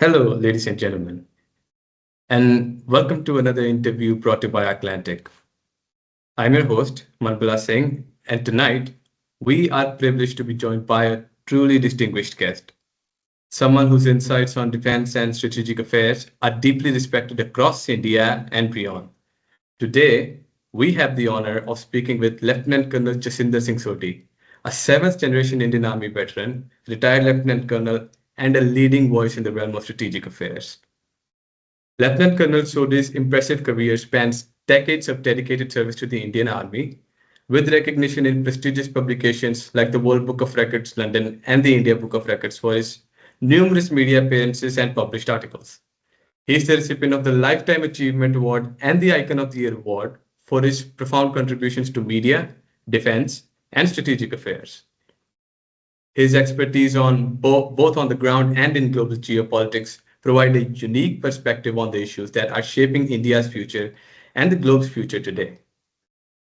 Hello, ladies and gentlemen, and welcome to another interview brought to you by ARCLANTIC. I'm your host, Manbala Singh, and tonight we are privileged to be joined by a truly distinguished guest, someone whose insights on defense and strategic affairs are deeply respected across India and beyond. Today, we have the honor of speaking with Lieutenant Colonel Jasinder Singh Sodhi, a seventh generation Indian Army veteran, retired Lieutenant Colonel, and a leading voice in the realm of strategic affairs. Lieutenant Colonel Sodhi's impressive career spans decades of dedicated service to the Indian Army, with recognition in prestigious publications like the World Book of Records London and the India Book of Records for his numerous media appearances and published articles. He is the recipient of the Lifetime Achievement Award and the Icon of the Year Award for his profound contributions to media, defense, and strategic affairs. His expertise on both on the ground and in global geopolitics provide a unique perspective on the issues that are shaping India's future and the globe's future today.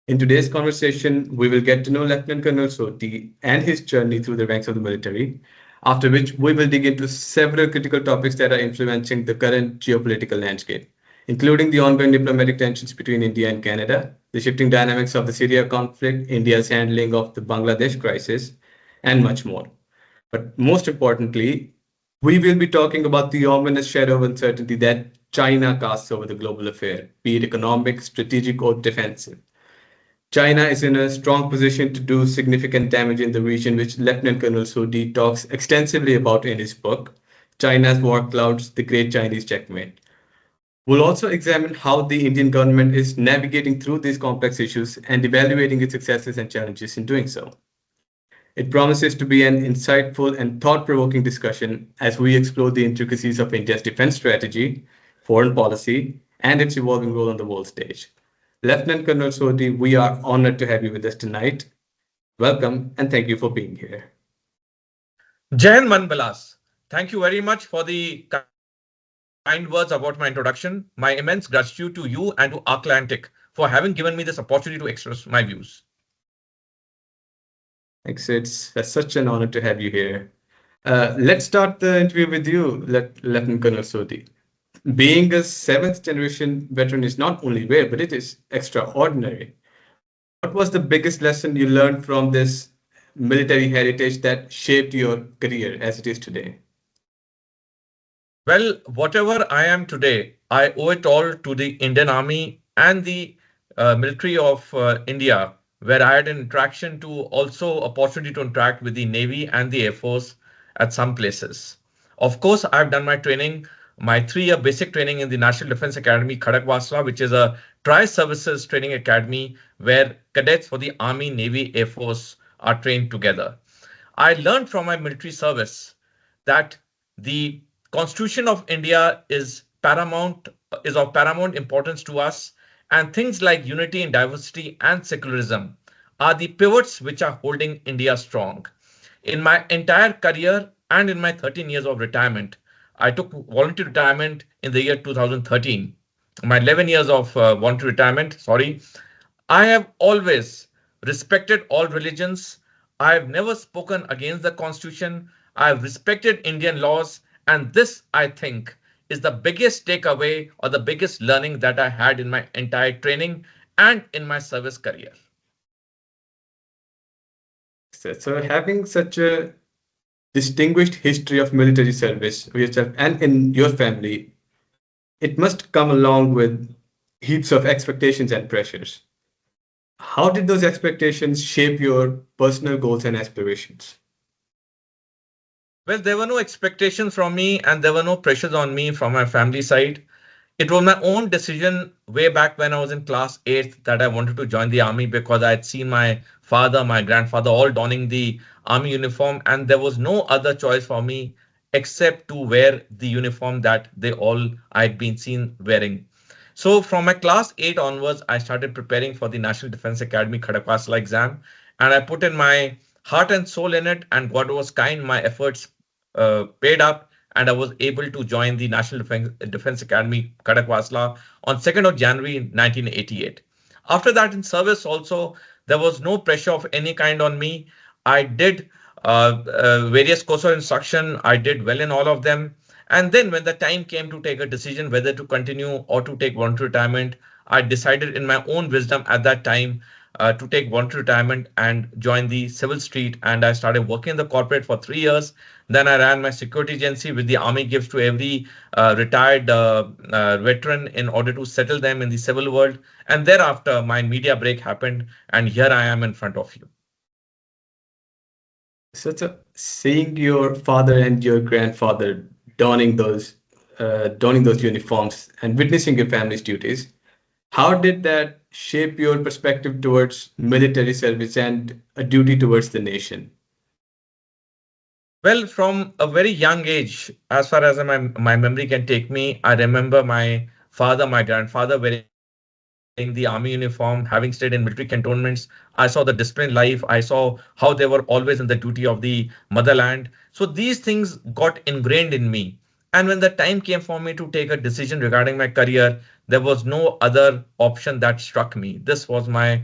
In today's conversation, we will get to know Lieutenant Colonel Sodhi and his journey through the ranks of the military, after which we will dig into several critical topics that are influencing the current geopolitical landscape, including the ongoing diplomatic tensions between India and Canada, the shifting dynamics of the Syria conflict, India's handling of the Bangladesh crisis, and much more. But most importantly, we will be talking about the ominous shadow of uncertainty that China casts over the global affair, be it economic, strategic, or defensive. China is in a strong position to do significant damage in the region, which Lieutenant Colonel Sodhi talks extensively about in his book, China's War Clouds, The Great Chinese Checkmate. We'll also examine how the Indian government is navigating through these complex issues and evaluating its successes and challenges in doing so. It promises to be an insightful and thought-provoking discussion as we explore the intricacies of India's defense strategy, foreign policy, and its evolving role on the world stage. Lieutenant Colonel Sodhi, we are honored to have you with us tonight. Welcome, and thank you for being here. Jayan Manbalas, thank you very much for the kind words about my introduction. My immense gratitude to you and to ARCLANTIC for having given me this opportunity to express my views. Thanks. It's such an honor to have you here. Let's start the interview with you, Lieutenant Colonel Sodhi. Being a seventh generation veteran is not only rare, but it is extraordinary. What was the biggest lesson you learned from this military heritage that shaped your career as it is today? Well, whatever I am today, I owe it all to the Indian Army and the military of India, where I had an interaction to also opportunity to interact with the Navy and the Air Force at some places. Of course, I've done my training, my 3-year basic training in the National Defense Academy, Khadakwasla, which is a tri-services training academy where cadets for the Army, Navy, Air Force are trained together. I learned from my military service that the Constitution of India is of paramount importance to us, and things like unity and diversity and secularism are the pivots which are holding India strong. In my entire career and in my 13 years of retirement, I took voluntary retirement in the year 2013. My 11 years of voluntary retirement, I have always respected all religions. I have never spoken against the Constitution. I have respected Indian laws. And this, I think, is the biggest takeaway or the biggest learning that I had in my entire training and in my service career. So having such a distinguished history of military service for yourself and in your family, it must come along with heaps of expectations and pressures. How did those expectations shape your personal goals and aspirations? Well, there were no expectations from me and there were no pressures on me from my family side. It was my own decision way back when I was in class 8th that I wanted to join the army because I had seen my father, my grandfather all donning the army uniform, and there was no other choice for me except to wear the uniform that I had been seen wearing. So from my class 8 onwards, I started preparing for the National Defense Academy Khadakwasla exam, and I put in my heart and soul in it, and God was kind, my efforts paid up, and I was able to join the National Defense Academy Khadakwasla on 2nd of January 1988. After that, in service also, there was no pressure of any kind on me. I did various courses of instruction. I did well in all of them. And then when the time came to take a decision whether to continue or to take voluntary retirement, I decided in my own wisdom at that time to take voluntary retirement and join the civil street. And I started working in the corporate for 3 years. Then I ran my security agency, which the army gives to every retired veteran in order to settle them in the civil world. And thereafter, my media break happened, and here I am in front of you. So, seeing your father and your grandfather donning those uniforms and witnessing your family's duties, how did that shape your perspective towards military service and a duty towards the nation? Well, from a very young age, as far as my memory can take me, I remember my father, my grandfather wearing the army uniform, having stayed in military cantonments. I saw the disciplined life. I saw how they were always in the duty of the motherland. So these things got ingrained in me. And when the time came for me to take a decision regarding my career, there was no other option that struck me. This was my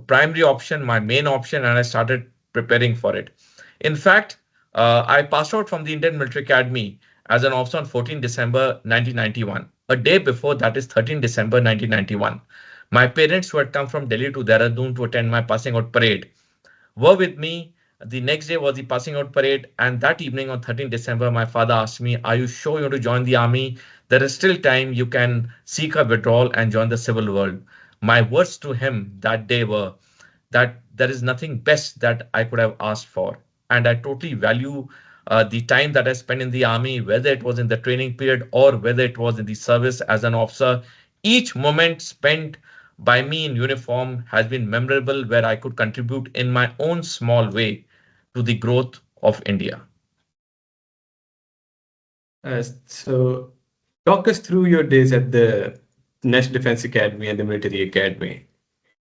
primary option, my main option, and I started preparing for it. In fact, I passed out from the Indian Military Academy as an officer on 14 December 1991. A day before, that is 13 December 1991. My parents, who had come from Delhi to Dehradun to attend my passing out parade, were with me. The next day was the passing out parade, and that evening on 13 December, my father asked me, "Are you sure you want to join the army? There is still time. You can seek a withdrawal and join the civil world." My words to him that day were that there is nothing best that I could have asked for. And I totally value the time that I spent in the army, whether it was in the training period or whether it was in the service as an officer. Each moment spent by me in uniform has been memorable, where I could contribute in my own small way to the growth of India. So, talk us through your days at the National Defense Academy and the Military Academy.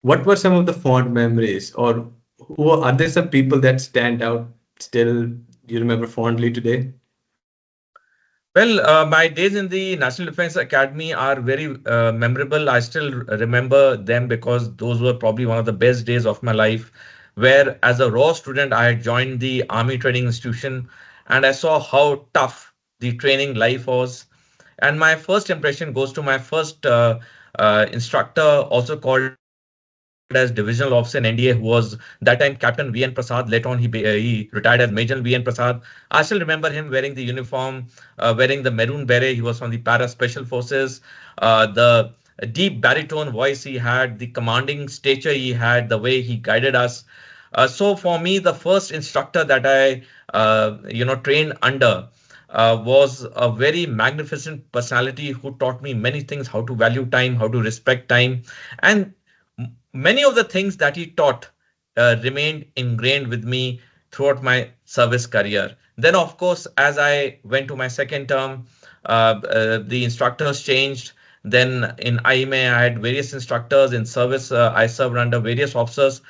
What were some of the fond memories, or are there some people that stand out still you remember fondly today? Well, my days in the National Defense Academy are very memorable. I still remember them because those were probably one of the best days of my life, where as a raw student, I had joined the Army Training Institution and I saw how tough the training life was. And my first impression goes to my first instructor, also called as divisional officer in NDA, who was that time Captain VN Prasad. Later on, he retired as Major VN Prasad. I still remember him wearing the uniform, wearing the maroon beret. He was from the Para Special Forces. The deep baritone voice he had, the commanding stature he had, the way he guided us. So for me, the first instructor that I, trained under was a very magnificent personality who taught me many things: how to value time, how to respect time, and many of the things that he taught remained ingrained with me throughout my service career. Then, of course, as I went to my second term, the instructors changed. Then in IMA, I had various instructors in service. I served under various officers.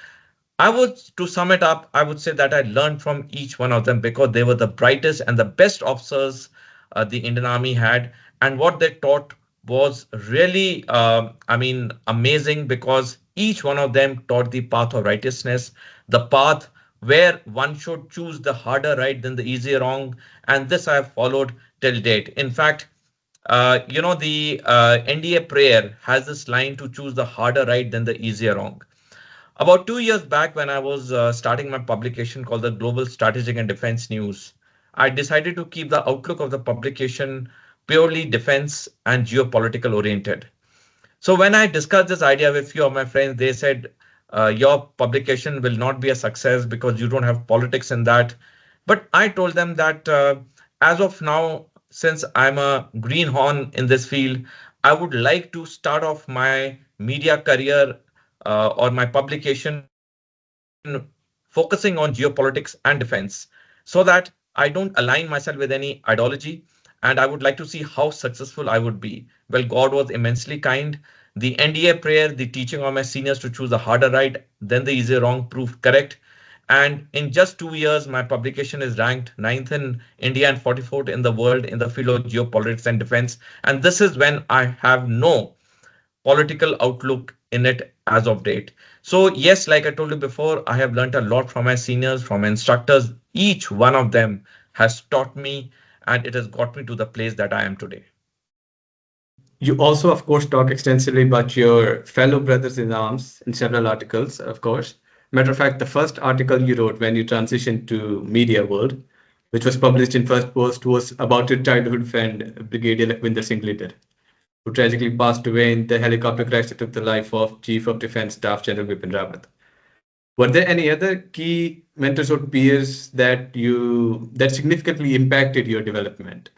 To sum it up, I would say that I learned from each one of them because they were the brightest and the best officers the Indian Army had. And what they taught was really, amazing, because each one of them taught the path of righteousness, the path where one should choose the harder right than the easier wrong. And this I have followed till date. In fact, the NDA prayer has this line to choose the harder right than the easier wrong. About 2 years back, when I was starting my publication called the Global Strategic and Defense News, I decided to keep the outlook of the publication purely defense and geopolitical oriented. So when I discussed this idea with a few of my friends, they said, your publication will not be a success because you don't have politics in that. But I told them that as of now, since I'm a greenhorn in this field, I would like to start off my media career or my publication focusing on geopolitics and defense, so that I don't align myself with any ideology. And I would like to see how successful I would be. Well, God was immensely kind. The NDA prayer, the teaching of my seniors to choose the harder right than the easier wrong, proved correct. And in just 2 years, my publication is ranked ninth in India and 44th in the world in the field of geopolitics and defense. And this is when I have no political outlook in it as of date. So yes, like I told you before, I have learned a lot from my seniors, from my instructors. Each one of them has taught me and it has got me to the place that I am today. You also, of course, talk extensively about your fellow brothers in arms in several articles, of course. Matter of fact, the first article you wrote when you transitioned to media world, which was published in First Post, was about your childhood friend, Brigadier Lakhvinder Singh Litter, who tragically passed away in the helicopter crash that took the life of Chief of Defense Staff General Bipin Rawat. Were there any other key mentors or peers that significantly impacted your development?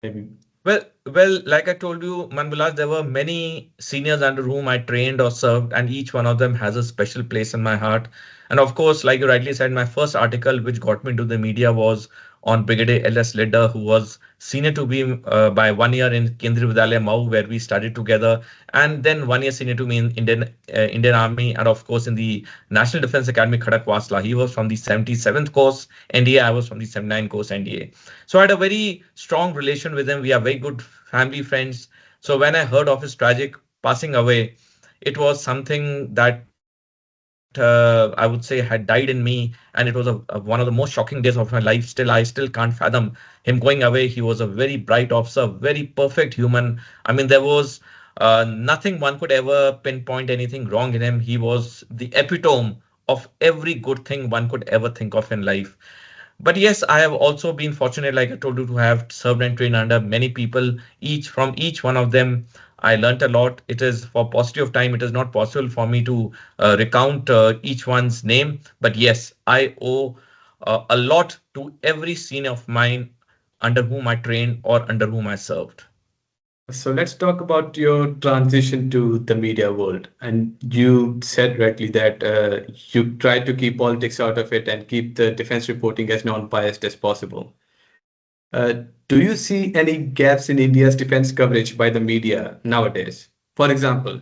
Maybe. Like I told you, Manbulas, there were many seniors under whom I trained or served, and each one of them has a special place in my heart. And of course, like you rightly said, my first article, which got me into the media, was on Brigadier L.S. Lidda, who was senior to me by 1 year in Kendriya Vidyalaya Mau, where we studied together, and then 1 year senior to me in Indian Army, and of course in the National Defense Academy Khadakwasla. He was from the 77th course NDA, I was from the 79 course NDA. So I had a very strong relation with him. We are very good family friends. So when I heard of his tragic passing away, it was something that I would say had died in me, and it was one of the most shocking days of my life. I still can't fathom him going away. He was a very bright officer, very perfect human. I mean, there was nothing one could ever pinpoint anything wrong in him. He was the epitome of every good thing one could ever think of in life. But yes, I have also been fortunate, like I told you, to have served and trained under many people. Each one of them, I learnt a lot. It is for paucity of time, it is not possible for me to recount each one's name. But yes, I owe a lot to every senior of mine under whom I trained or under whom I served. So let's talk about your transition to the media world. And you said rightly that you try to keep politics out of it and keep the defense reporting as non-biased as possible. Do you see any gaps in India's defense coverage by the media nowadays? For example,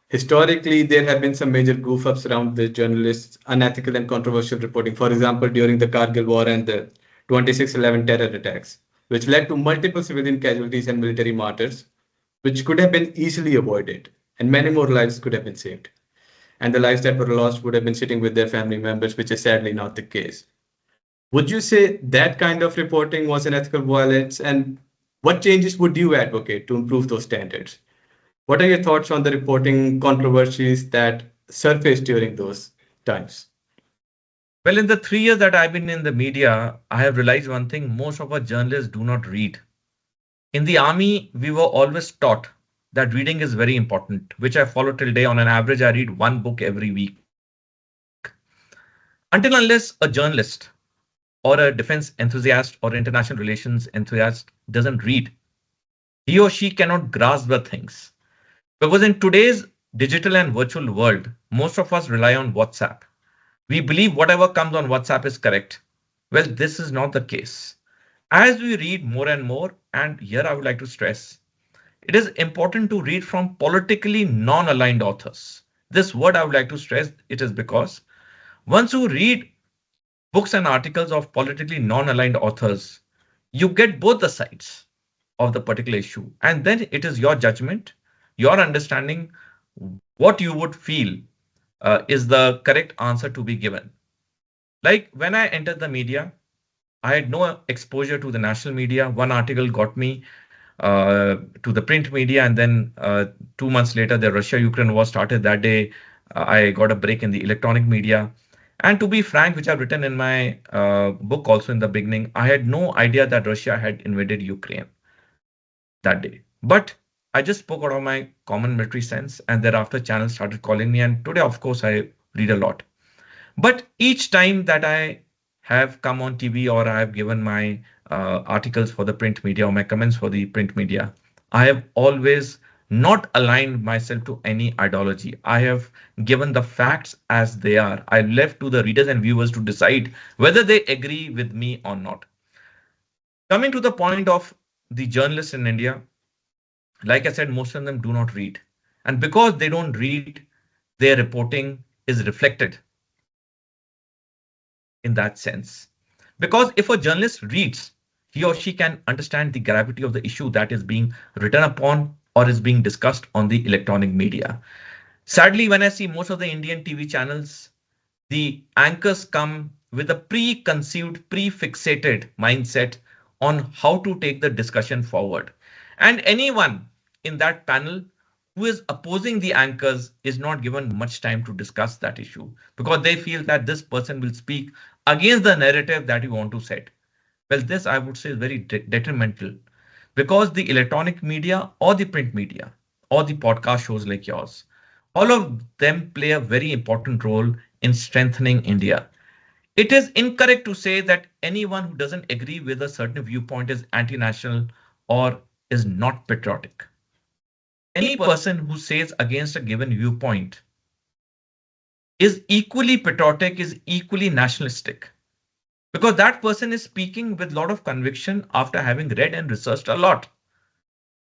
historically, there have been some major goof ups around the journalists' unethical and controversial reporting. For example, during the Kargil War and the 26/11 terror attacks, which led to multiple civilian casualties and military martyrs, which could have been easily avoided, and many more lives could have been saved. And the lives that were lost would have been sitting with their family members, which is sadly not the case. Would you say that kind of reporting was an ethical violence? And what changes would you advocate to improve those standards? What are your thoughts on the reporting controversies that surfaced during those times? Well, in the 3 years that I've been in the media, I have realized one thing: most of our journalists do not read. In the army, we were always taught that reading is very important, which I follow till day. On an average, I read one book every week. Until unless a journalist or a defense enthusiast or international relations enthusiast doesn't read, he or she cannot grasp the things. Because in today's digital and virtual world, most of us rely on WhatsApp. We believe whatever comes on WhatsApp is correct. Well, this is not the case. As we read more and more, and here I would like to stress, it is important to read from politically non-aligned authors. This word I would like to stress, it is because once you read books and articles of politically non-aligned authors, you get both the sides of the particular issue. And then it is your judgment, your understanding, what you would feel is the correct answer to be given. Like when I entered the media, I had no exposure to the national media. One article got me to the print media, and then 2 months later, the Russia-Ukraine war started. That day, I got a break in the electronic media. And to be frank, which I've written in my book also in the beginning, I had no idea that Russia had invaded Ukraine that day. But I just spoke out of my common military sense, and thereafter channels started calling me. And today, of course, I read a lot. But each time that I have come on TV or I have given my articles for the print media or my comments for the print media, I have always not aligned myself to any ideology. I have given the facts as they are. I left to the readers and viewers to decide whether they agree with me or not. Coming to the point of the journalists in India, like I said, most of them do not read. And because they don't read, their reporting is reflected in that sense. Because if a journalist reads, he or she can understand the gravity of the issue that is being written upon or is being discussed on the electronic media. Sadly, when I see most of the Indian TV channels, the anchors come with a preconceived, prefixated mindset on how to take the discussion forward. And anyone in that panel who is opposing the anchors is not given much time to discuss that issue because they feel that this person will speak against the narrative that you want to set. Well, this I would say is very detrimental because the electronic media or the print media or the podcast shows like yours, all of them play a very important role in strengthening India. It is incorrect to say that anyone who doesn't agree with a certain viewpoint is anti national or is not patriotic. Any person who says against a given viewpoint is equally patriotic, is equally nationalistic, because that person is speaking with a lot of conviction after having read and researched a lot.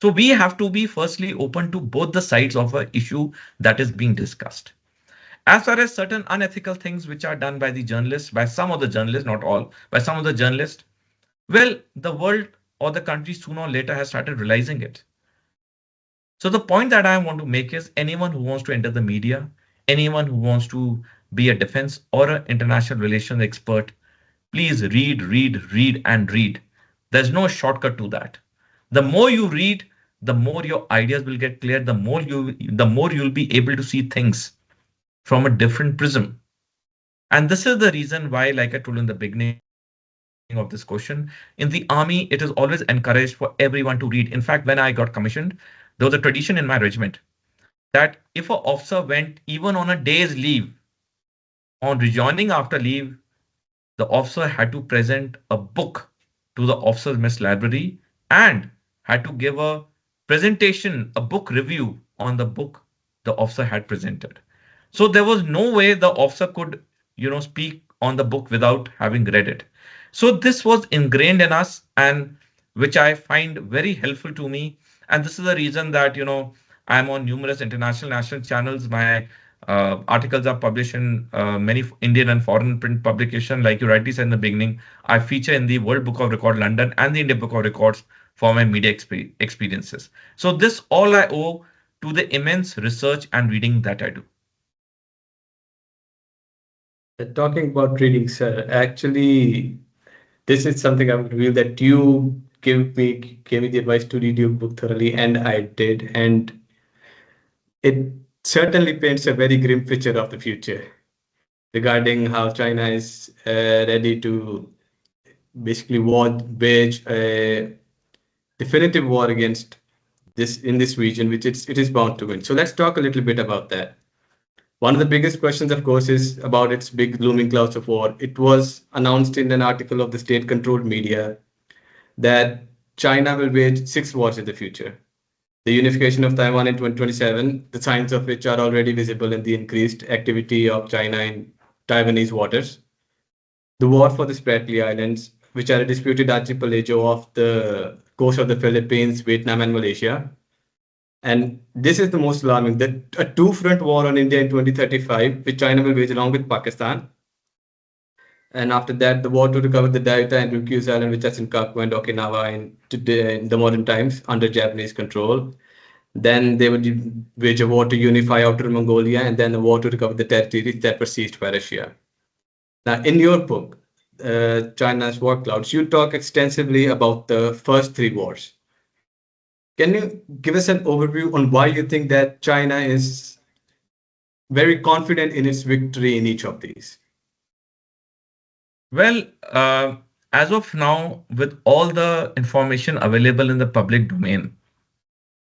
So we have to be firstly open to both the sides of an issue that is being discussed. As far as certain unethical things which are done by the journalists, by some of the journalists, not all, by some of the journalists, well, the world or the country sooner or later has started realizing it. So the point that I want to make is anyone who wants to enter the media, anyone who wants to be a defense or an international relations expert, please read, read, read, and read. There's no shortcut to that. The more you read, the more your ideas will get clear, the more you'll be able to see things from a different prism. And this is the reason why, like I told in the beginning of this question, in the army, it is always encouraged for everyone to read. In fact, when I got commissioned, there was a tradition in my regiment that if an officer went even on a day's leave, on rejoining after leave, the officer had to present a book to the officers' mess library and had to give a presentation, a book review on the book the officer had presented. So there was no way the officer could, speak on the book without having read it. So this was ingrained in us, and which I find very helpful to me. And this is the reason that, I'm on numerous international national channels. My articles are published in many Indian and foreign print publications. Like you rightly said in the beginning, I feature in the World Book of Record London and the Indian Book of Records for my media experiences. So this all I owe to the immense research and reading that I do. Talking about reading, sir, actually, this is something I would reveal that you gave me the advice to read your book thoroughly, and I did, and it certainly paints a very grim picture of the future regarding how China is ready to basically wage a definitive war against this in this region, which it is bound to win. So let's talk a little bit about that. One of the biggest questions, of course, is about its big looming clouds of war. It was announced in an article of the state-controlled media that China will wage 6 wars in the future. The unification of Taiwan in 2027, the signs of which are already visible in the increased activity of China in Taiwanese waters. The war for the Spratly Islands, which are a disputed archipelago off the coast of the Philippines, Vietnam, and Malaysia. And this is the most alarming, that a two-front war on India in 2035, which China will wage along with Pakistan. And after that, the war to recover the Delta and Ryukyu Island, which are Senkaku and Okinawa in the modern times under Japanese control. Then they would wage a war to unify Outer Mongolia, and then a war to recover the territories that were seized by Russia. Now, in your book, China's War Clouds, you talk extensively about the first 3 wars. Can you give us an overview on why you think that China is very confident in its victory in each of these? Well, as of now, with all the information available in the public domain,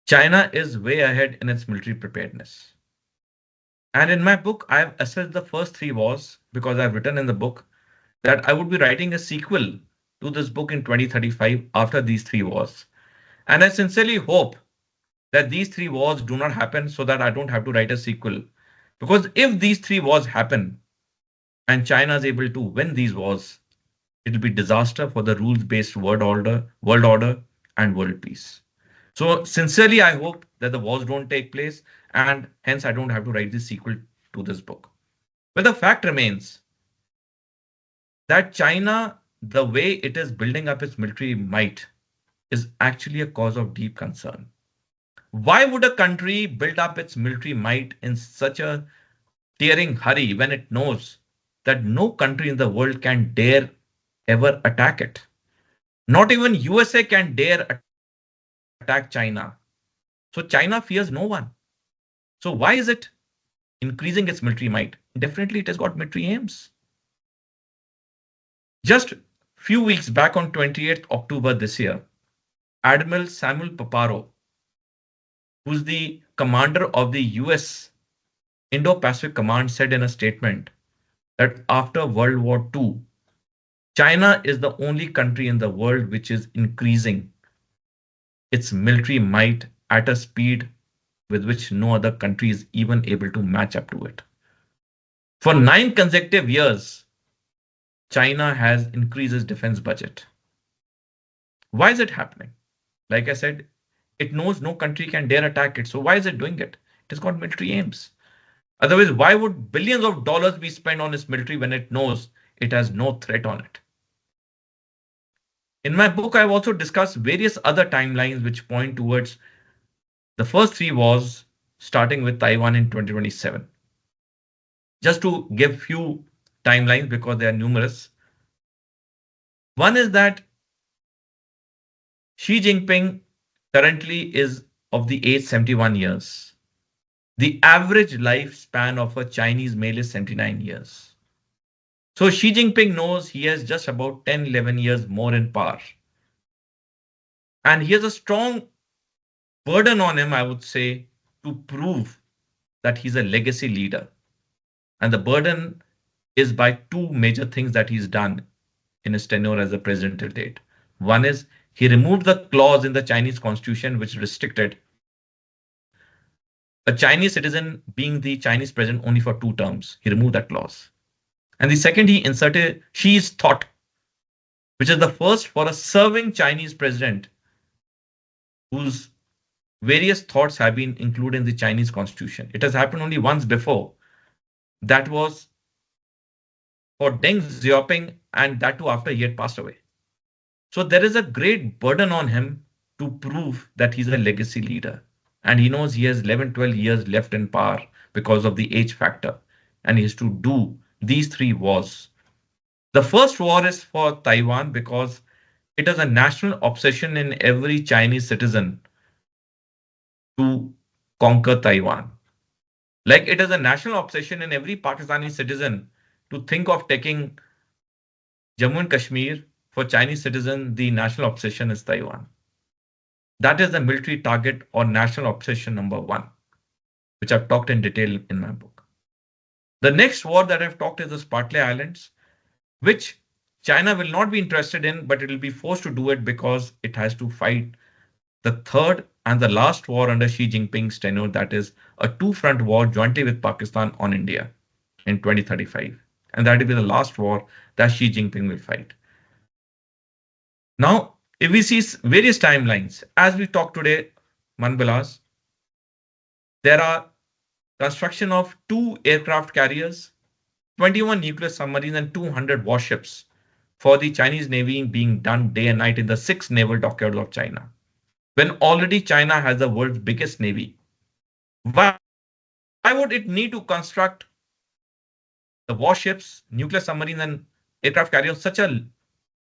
China is way ahead in its military preparedness. And in my book, I've assessed the first 3 wars because I've written in the book that I would be writing a sequel to this book in 2035 after these 3 wars. And I sincerely hope that these 3 wars do not happen so that I don't have to write a sequel. Because if these 3 wars happen and China is able to win these wars, it will be disaster for the rules-based world order, and world peace. So sincerely, I hope that the wars don't take place, and hence I don't have to write the sequel to this book. But the fact remains that China, the way it is building up its military might, is actually a cause of deep concern. Why would a country build up its military might in such a tearing hurry when it knows that no country in the world can dare ever attack it? Not even USA can dare attack China. So China fears no one. So why is it increasing its military might? Definitely it has got military aims. Just few weeks back on 28th October this year, Admiral Samuel Paparo, who's the commander of the US Indo-Pacific Command, said in a statement that after World War II, China is the only country in the world which is increasing its military might at a speed with which no other country is even able to match up to it. For 9 consecutive years, China has increased its defense budget. Why is it happening? Like I said, it knows no country can dare attack it. So why is it doing it? It has got military aims. Otherwise, why would billions of dollars be spent on its military when it knows it has no threat on it? In my book, I've also discussed various other timelines which point towards the first three wars starting with Taiwan in 2027. Just to give few timelines because they are numerous. One is that Xi Jinping currently is of the age 71 years. The average lifespan of a Chinese male is 79 years. So Xi Jinping knows he has just about 10, 11 years more in power. And he has a strong burden on him, I would say, to prove that he's a legacy leader. And the burden is by two major things that he's done in his tenure as a president till date. One is he removed the clause in the Chinese constitution which restricted a Chinese citizen being the Chinese president only for 2 terms. He removed that clause. And the second, he inserted Xi's thought, which is the first for a serving Chinese president whose various thoughts have been included in the Chinese constitution. It has happened only once before. That was for Deng Xiaoping, and that too after he had passed away. So there is a great burden on him to prove that he's a legacy leader. And he knows he has 11, 12 years left in power because of the age factor. And he has to do these three wars. The first war is for Taiwan because it is a national obsession in every Chinese citizen to conquer Taiwan. Like it is a national obsession in every Pakistani citizen to think of taking Jammu and Kashmir. For Chinese citizens, the national obsession is Taiwan. That is the military target or national obsession number one, which I've talked in detail in my book. The next war that I've talked is the Spratly Islands, which China will not be interested in, but it will be forced to do it because it has to fight the third and the last war under Xi Jinping's tenure, that is a two-front war jointly with Pakistan on India in 2035. And that will be the last war that Xi Jinping will fight. Now, if we see various timelines, as we talk today, Manbilas, there are construction of 2 aircraft carriers, 21 nuclear submarines, and 200 warships for the Chinese Navy being done day and night in the 6 naval dockyards of China. When already China has the world's biggest navy, why would it need to construct the warships, nuclear submarines, and aircraft carriers such a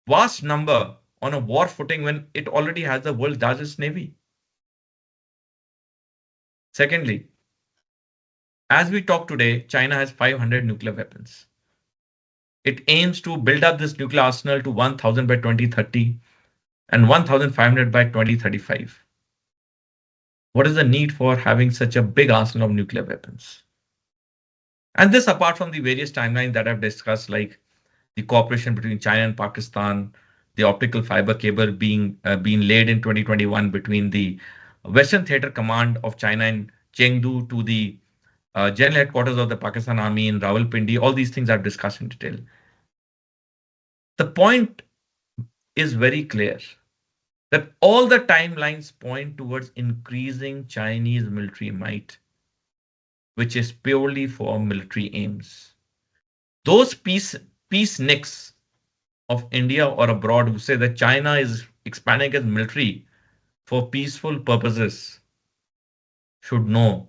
vast number on a war footing when it already has the world's largest navy? Secondly, as we talk today, China has 500 nuclear weapons. It aims to build up this nuclear arsenal to 1,000 by 2030 and 1,500 by 2035. What is the need for having such a big arsenal of nuclear weapons? And this apart from the various timelines that I've discussed, like the cooperation between China and Pakistan, the optical fiber cable being laid in 2021 between the Western Theater Command of China in Chengdu to the general headquarters of the Pakistan Army in Rawalpindi. All these things I've discussed in detail. The point is very clear that all the timelines point towards increasing Chinese military might, which is purely for military aims. Those peaceniks of India or abroad who say that China is expanding its military for peaceful purposes should know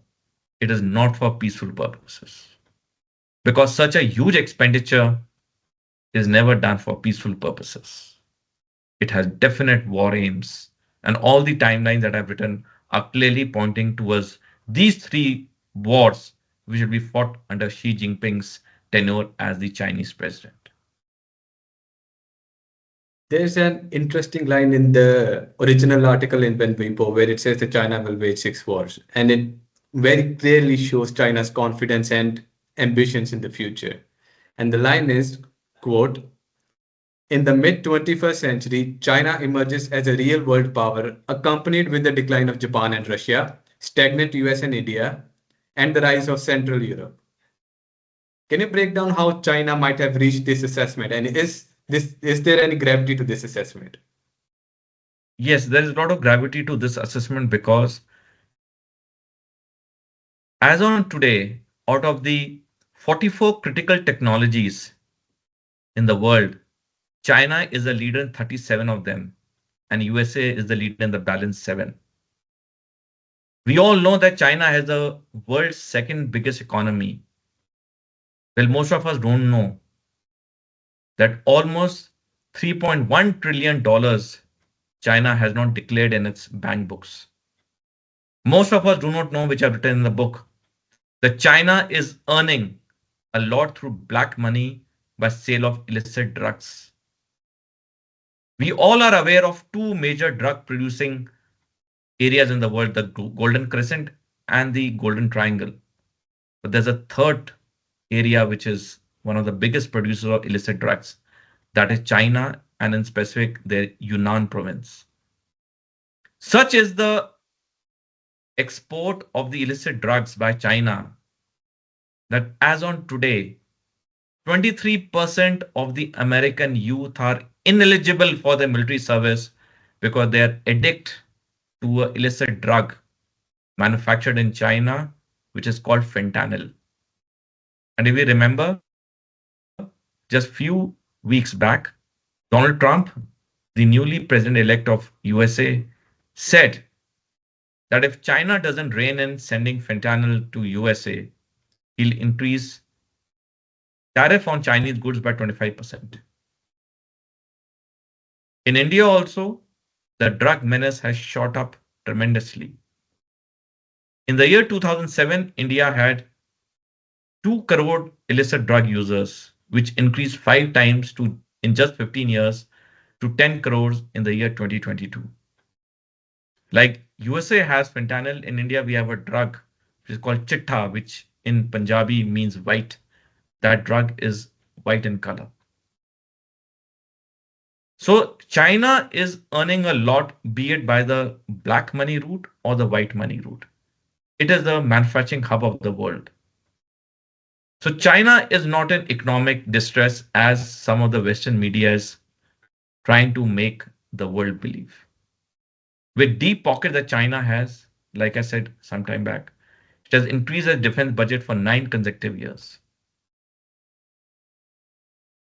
it is not for peaceful purposes. Because such a huge expenditure is never done for peaceful purposes. It has definite war aims. And all the timelines that I've written are clearly pointing towards these three wars which will be fought under Xi Jinping's tenure as the Chinese president. There's an interesting line in the original article in Ben Weibo where it says that China will wage six wars, and it very clearly shows China's confidence and ambitions in the future. And the line is, quote, in the mid 21st century, China emerges as a real world power, accompanied with the decline of Japan and Russia, stagnant US and India, and the rise of Central Europe. Can you break down how China might have reached this assessment? And is there any gravity to this assessment? Yes, there is a lot of gravity to this assessment because as on today, out of the 44 critical technologies in the world, China is a leader in 37 of them, and USA is the leader in the balance 7. We all know that China has the world's second biggest economy. Well, most of us don't know that almost $3.1 trillion China has not declared in its bank books. Most of us do not know, which I've written in the book, that China is earning a lot through black money by sale of illicit drugs. We all are aware of two major drug producing areas in the world, the Golden Crescent and the Golden Triangle. But there's a third area which is one of the biggest producers of illicit drugs. That is China, and in specific, their Yunnan province. Such is the export of the illicit drugs by China that as on today, 23% of the American youth are ineligible for the military service because they are addicted to an illicit drug manufactured in China, which is called fentanyl. And if we remember, just few weeks back, Donald Trump, the newly president-elect of USA, said that if China doesn't rein in sending fentanyl to USA, he'll increase tariff on Chinese goods by 25%. In India also, the drug menace has shot up tremendously. In the year 2007, India had 2 crore illicit drug users, which increased 5 times in just 15 years to 10 crores in the year 2022. Like USA has fentanyl, in India we have a drug which is called chitta, which in Punjabi means white. That drug is white in color. So China is earning a lot, be it by the black money route or the white money route. It is the manufacturing hub of the world. So China is not in economic distress as some of the Western media is trying to make the world believe. With deep pocket that China has, like I said some time back, it has increased its defense budget for 9 consecutive years.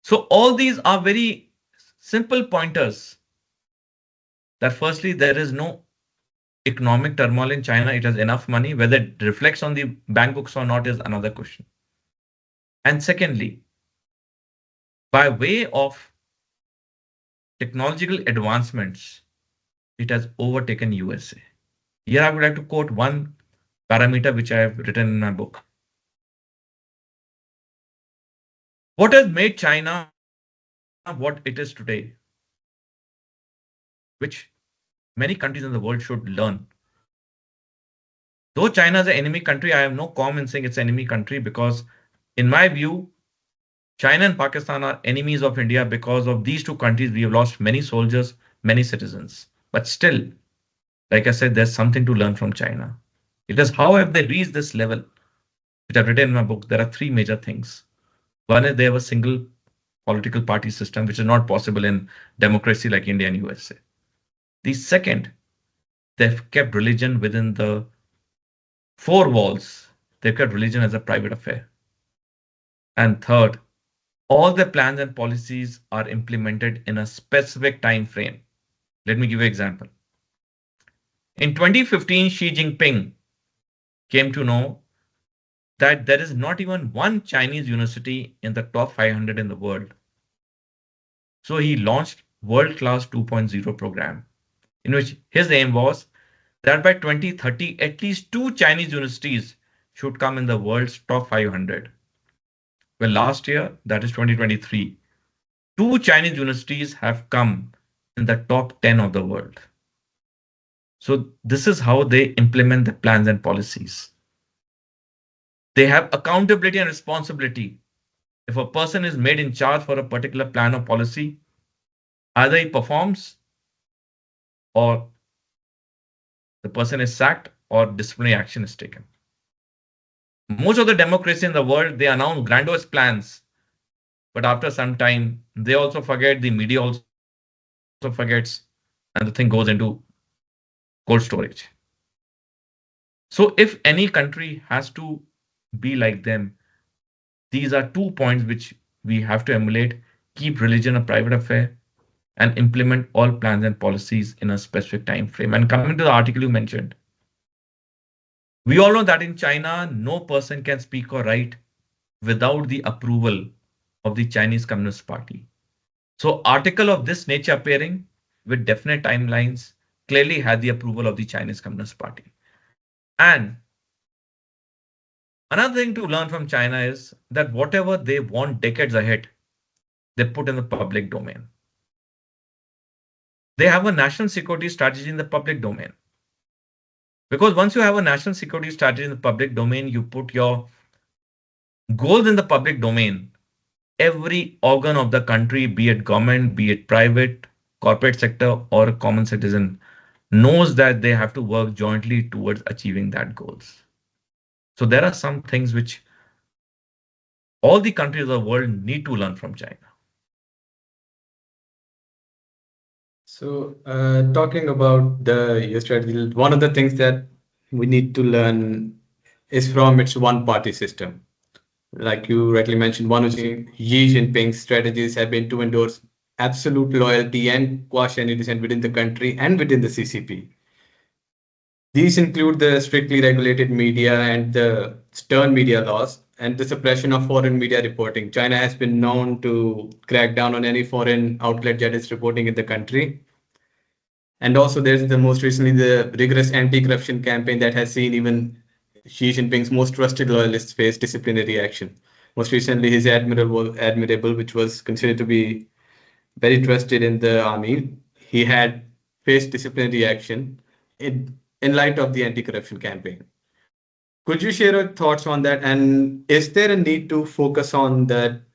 So all these are very simple pointers that firstly, there is no economic turmoil in China. It has enough money. Whether it reflects on the bank books or not is another question. And secondly, by way of technological advancements, it has overtaken USA. Here I would like to quote one parameter which I have written in my book. What has made China what it is today, which many countries in the world should learn. Though China is an enemy country, I have no qualm in saying it's an enemy country because, in my view, China and Pakistan are enemies of India. Because of these two countries, we have lost many soldiers, many citizens. But still, like I said, there's something to learn from China. It is how have they reached this level, which I've written in my book. There are 3 major things. One is they have a single political party system, which is not possible in democracy like India and USA. The second, they've kept religion within the 4 walls. They've kept religion as a private affair. And third, all the plans and policies are implemented in a specific time frame. Let me give you an example. In 2015, Xi Jinping came to know that there is not even one Chinese university in the top 500 in the world. So he launched world-class 2.0 program, in which his aim was that by 2030, at least two Chinese universities should come in the world's top 500. Well, last year, that is 2023, two Chinese universities have come in the top 10 of the world. So this is how they implement the plans and policies. They have accountability and responsibility. If a person is made in charge for a particular plan or policy, either he performs or the person is sacked or disciplinary action is taken. Most of the democracy in the world, they announce grandiose plans, but after some time, they also forget, the media also forgets, and the thing goes into cold storage. So if any country has to be like them, these are 2 points which we have to emulate: keep religion a private affair and implement all plans and policies in a specific time frame. And coming to the article you mentioned, we all know that in China, no person can speak or write without the approval of the Chinese Communist Party. So article of this nature appearing with definite timelines clearly had the approval of the Chinese Communist Party. And another thing to learn from China is that whatever they want decades ahead, they put in the public domain. They have a national security strategy in the public domain. Because once you have a national security strategy in the public domain, you put your goals in the public domain. Every organ of the country, be it government, be it private, corporate sector, or a common citizen, knows that they have to work jointly towards achieving that goals. So there are some things which all the countries of the world need to learn from China. So, talking about the US strategy, one of the things that we need to learn is from its one-party system. Like you rightly mentioned, one of Xi Jinping's strategies have been to endorse absolute loyalty and quash any dissent within the country and within the CCP. These include the strictly regulated media and the stern media laws and the suppression of foreign media reporting. China has been known to crack down on any foreign outlet that is reporting in the country. And also, there's the most recently the rigorous anti-corruption campaign that has seen even Xi Jinping's most trusted loyalists face disciplinary action. Most recently, his admirable, which was considered to be very trusted in the army, he had faced disciplinary action in light of the anti-corruption campaign. Could you share your thoughts on that? And is there a need to focus on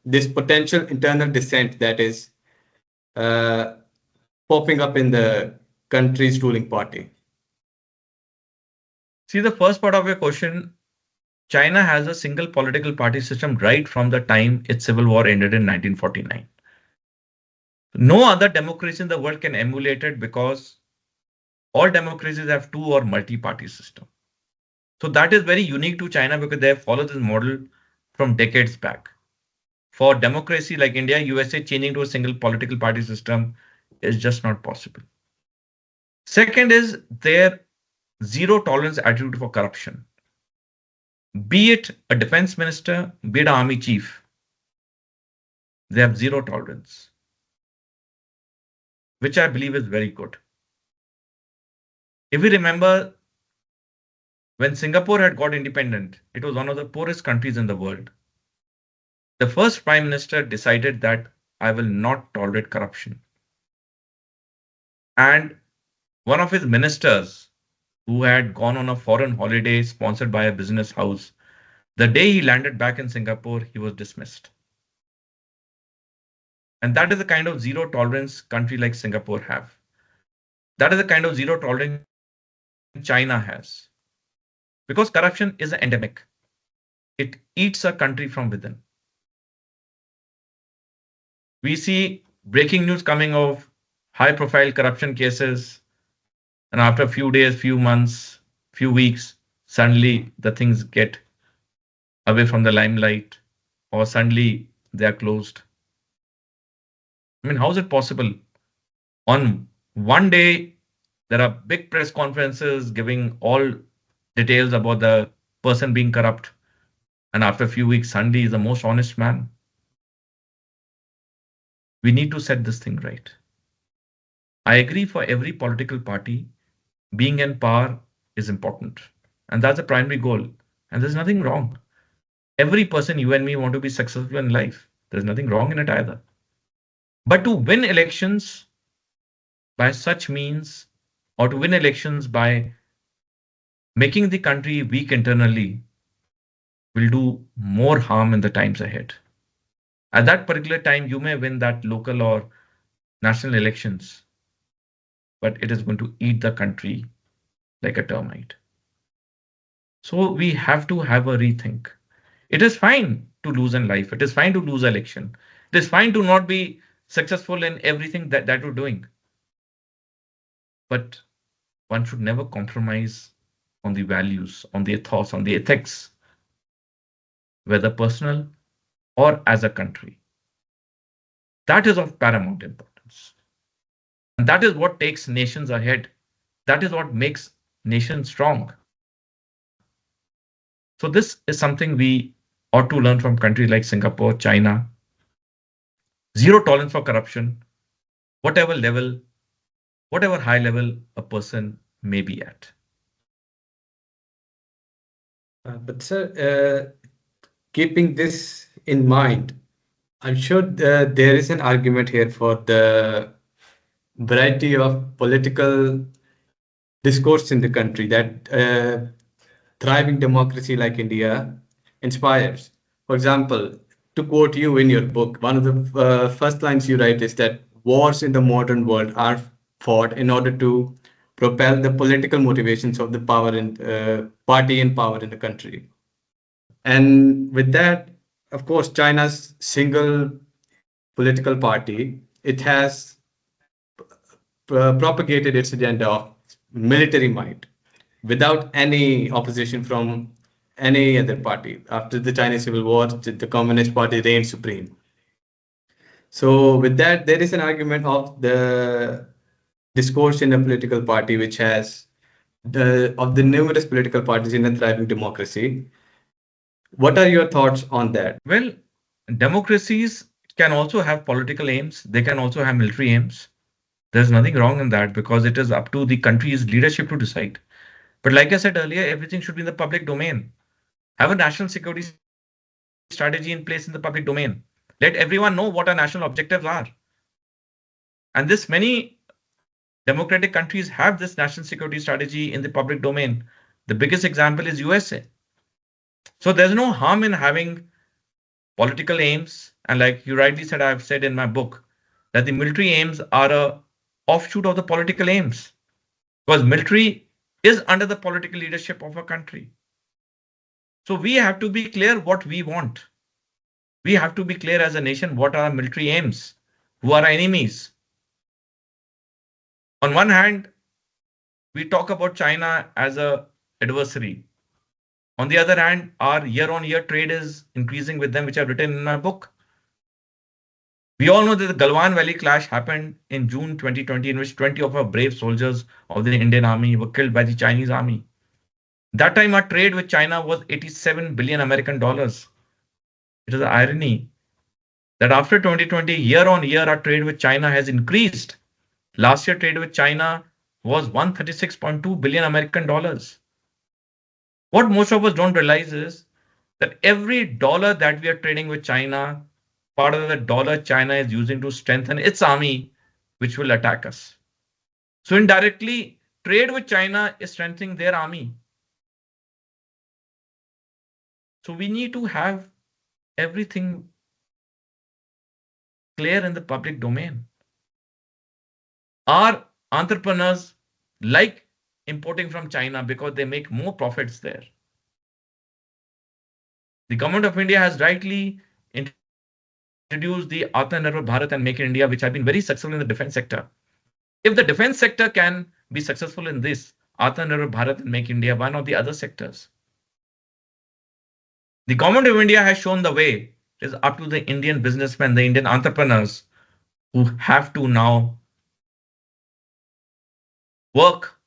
this potential internal dissent that is uh, popping up in the country's ruling party? See, the first part of your question, China has a single political party system right from the time its civil war ended in 1949. No other democracy in the world can emulate it because all democracies have two or multi-party system. So that is very unique to China because they have followed this model from decades back. For democracy like India, USA, changing to a single political party system is just not possible. Second is their zero tolerance attitude for corruption. Be it a defense minister, be it an army chief, they have zero tolerance, which I believe is very good. If we remember, when Singapore had got independent, it was one of the poorest countries in the world. The first prime minister decided that I will not tolerate corruption. And one of his ministers, who had gone on a foreign holiday sponsored by a business house, the day he landed back in Singapore, he was dismissed. And that is the kind of zero tolerance country like Singapore have. That is the kind of zero tolerance China has. Because corruption is endemic. It eats a country from within. We see breaking news coming of high profile corruption cases, and after a few days, few months, few weeks, suddenly the things get away from the limelight, or suddenly they are closed. I mean, how is it possible? On one day, there are big press conferences giving all details about the person being corrupt, and after a few weeks, suddenly is the most honest man. We need to set this thing right. I agree for every political party, being in power is important. And that's a primary goal. And there's nothing wrong. Every person, you and me, want to be successful in life. There's nothing wrong in it either. But to win elections by such means, or to win elections by making the country weak internally, will do more harm in the times ahead. At that particular time, you may win that local or national elections, but it is going to eat the country like a termite. So we have to have a rethink. It is fine to lose in life. It is fine to lose election. It is fine to not be successful in everything that you're doing. But one should never compromise on the values, on the ethos, on the ethics, whether personal or as a country. That is of paramount importance. And that is what takes nations ahead. That is what makes nations strong. So this is something we ought to learn from countries like Singapore, China. Zero tolerance for corruption, whatever level, whatever high level a person may be at. But sir, keeping this in mind, I'm sure there is an argument here for the variety of political discourse in the country that thriving democracy like India inspires. For example, to quote you in your book, one of the first lines you write is that wars in the modern world are fought in order to propel the political motivations of the power and party in power in the country. And with that, of course, China's single political party, it has propagated its agenda of military might without any opposition from any other party. After the Chinese Civil War, the Communist Party reigned supreme. So, with that, there is an argument of the discourse in a political party which has the numerous political parties in a thriving democracy. What are your thoughts on that? Well, democracies can also have political aims. They can also have military aims. There's nothing wrong in that because it is up to the country's leadership to decide. But like I said earlier, everything should be in the public domain. Have a national security strategy in place in the public domain. Let everyone know what our national objectives are. And this many democratic countries have this national security strategy in the public domain. The biggest example is USA. So there's no harm in having political aims. And like you rightly said, I've said in my book that the military aims are a offshoot of the political aims because military is under the political leadership of a country. So we have to be clear what we want. We have to be clear as a nation what are our military aims, who are our enemies. On one hand, we talk about China as a adversary. On the other hand, our year-on-year trade is increasing with them, which I've written in my book. We all know that the Galwan Valley clash happened in June 2020, in which 20 of our brave soldiers of the Indian Army were killed by the Chinese army. That time, our trade with China was 87 billion American dollars. It is an irony that after 2020, year on year, our trade with China has increased. Last year, trade with China was 136.2 billion American dollars. What most of us don't realize is that every dollar that we are trading with China, part of the dollar China is using to strengthen its army, which will attack us. So indirectly, trade with China is strengthening their army. So we need to have everything clear in the public domain. Our entrepreneurs like importing from China because they make more profits there. The government of India has rightly introduced the Atmanirbhar Bharat and Make in India, which have been very successful in the defense sector. If the defense sector can be successful in this, Atmanirbhar Bharat and Make India, one of the other sectors. The government of India has shown the way. It is up to the Indian businessmen, the Indian entrepreneurs who have to now work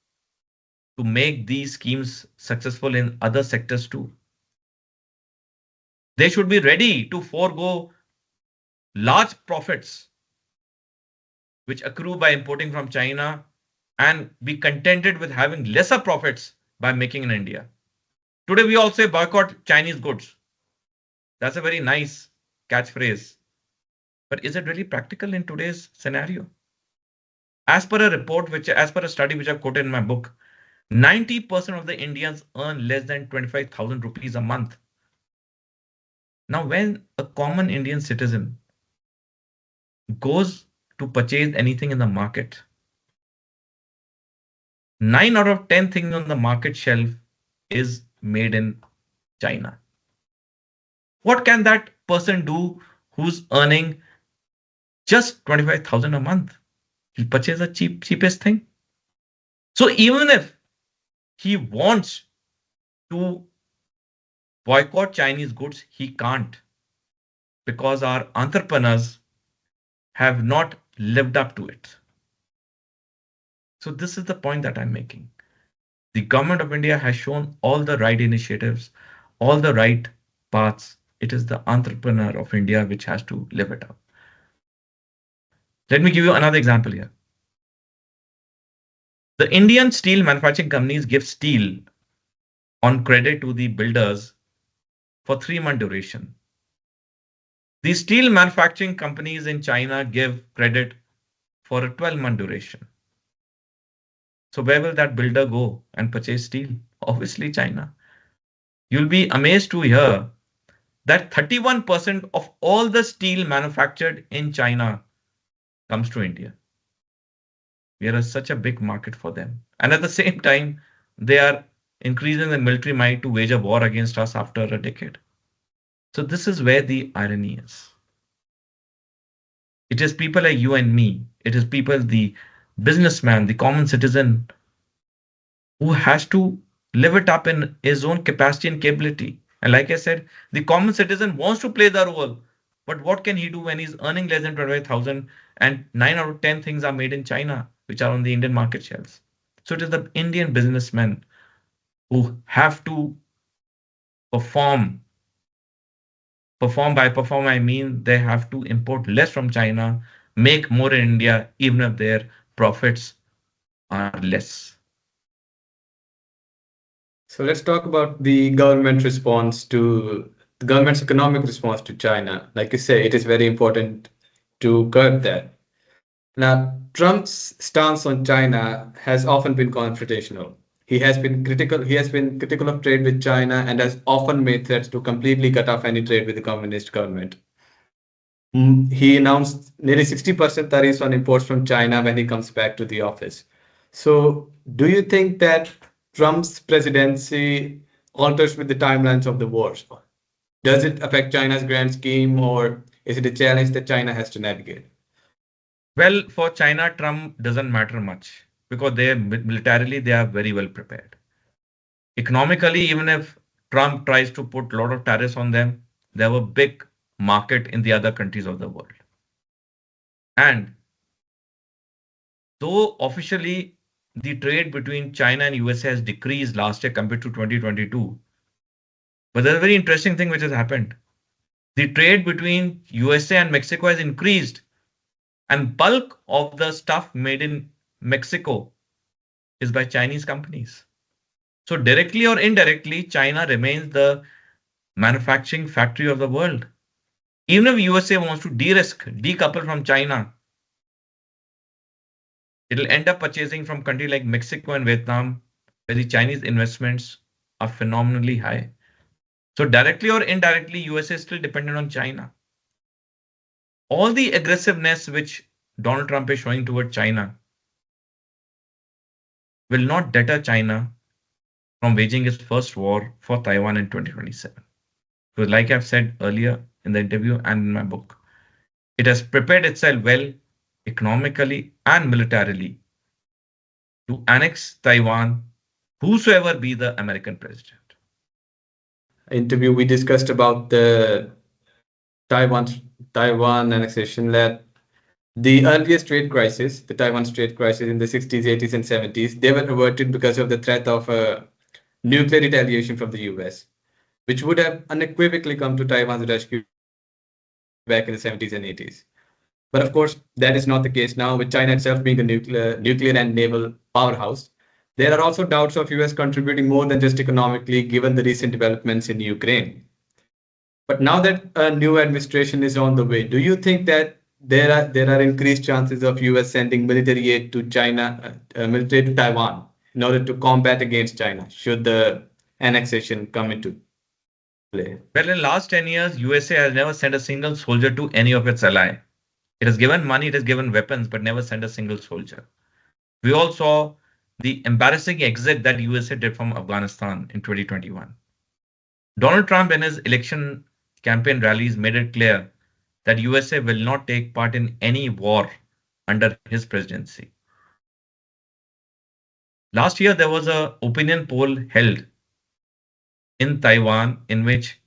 to make these schemes successful in other sectors too. They should be ready to forego large profits which accrue by importing from China, and be contented with having lesser profits by making in India. Today, we all say boycott Chinese goods. That's a very nice catchphrase. But is it really practical in today's scenario? As per a report, as per a study which I've quoted in my book, 90% of the Indians earn less than 25,000 rupees a month. Now, when a common Indian citizen goes to purchase anything in the market, 9 out of 10 things on the market shelf is made in China. What can that person do who's earning just 25,000 a month? He'll purchase the cheapest thing. So even if he wants to boycott Chinese goods, he can't, because our entrepreneurs have not lived up to it. So this is the point that I'm making. The government of India has shown all the right initiatives, all the right paths. It is the entrepreneur of India which has to live it up. Let me give you another example here. The Indian steel manufacturing companies give steel on credit to the builders for 3-month duration. The steel manufacturing companies in China give credit for a 12-month duration. So where will that builder go and purchase steel? Obviously, China. You'll be amazed to hear that 31% of all the steel manufactured in China comes to India. We are such a big market for them. And at the same time, they are increasing the military might to wage a war against us after a decade. So this is where the irony is. It is people like you and me. It is people, the businessman, the common citizen, who has to live it up in his own capacity and capability. And like I said, the common citizen wants to play the role, but what can he do when he's earning less than 25,000 and 9 out of 10 things are made in China, which are on the Indian market shelves? So it is the Indian businessmen who have to perform. By perform, I mean they have to import less from China, make more in India, even if their profits are less. So let's talk about the government response to the government's economic response to China. Like you say, it is very important to curb that. Now, Trump's stance on China has often been confrontational. He has been critical. He has been critical of trade with China and has often made threats to completely cut off any trade with the communist government. He announced nearly 60% tariffs on imports from China when he comes back to the office. So, do you think that Trump's presidency alters with the timelines of the wars? Does it affect China's grand scheme, or is it a challenge that China has to navigate? Well, for China, Trump doesn't matter much because they militarily they are very well prepared. Economically, even if Trump tries to put a lot of tariffs on them, they have a big market in the other countries of the world. And though officially the trade between China and USA has decreased last year compared to 2022, but there's a very interesting thing which has happened. The trade between USA and Mexico has increased, and bulk of the stuff made in Mexico is by Chinese companies. So directly or indirectly, China remains the manufacturing factory of the world. Even if USA wants to de-risk, decouple from China, it'll end up purchasing from countries like Mexico and Vietnam, where the Chinese investments are phenomenally high. So directly or indirectly, USA is still dependent on China. All the aggressiveness which Donald Trump is showing toward China will not deter China from waging its first war for Taiwan in 2027. Because like I've said earlier in the interview and in my book, it has prepared itself well economically and militarily to annex Taiwan, whosoever be the American president. Interview we discussed about the Taiwan Taiwan annexation that the earliest trade crisis, the Taiwan trade crisis in the 60s, 80s, and 70s, they were averted because of the threat of a nuclear retaliation from the US, which would have unequivocally come to Taiwan's rescue back in the 70s and 80s. But of course, that is not the case now, with China itself being a nuclear and naval powerhouse. There are also doubts of US contributing more than just economically, given the recent developments in Ukraine. But now that a new administration is on the way, do you think that there are increased chances of US sending military aid to China, military to Taiwan, in order to combat against China, should the annexation come into play? Well, in the last 10 years, USA has never sent a single soldier to any of its ally. It has given money, it has given weapons, but never sent a single soldier. We all saw the embarrassing exit that USA did from Afghanistan in 2021. Donald Trump in his election campaign rallies made it clear that USA will not take part in any war under his presidency. Last year, there was an opinion poll held in Taiwan in which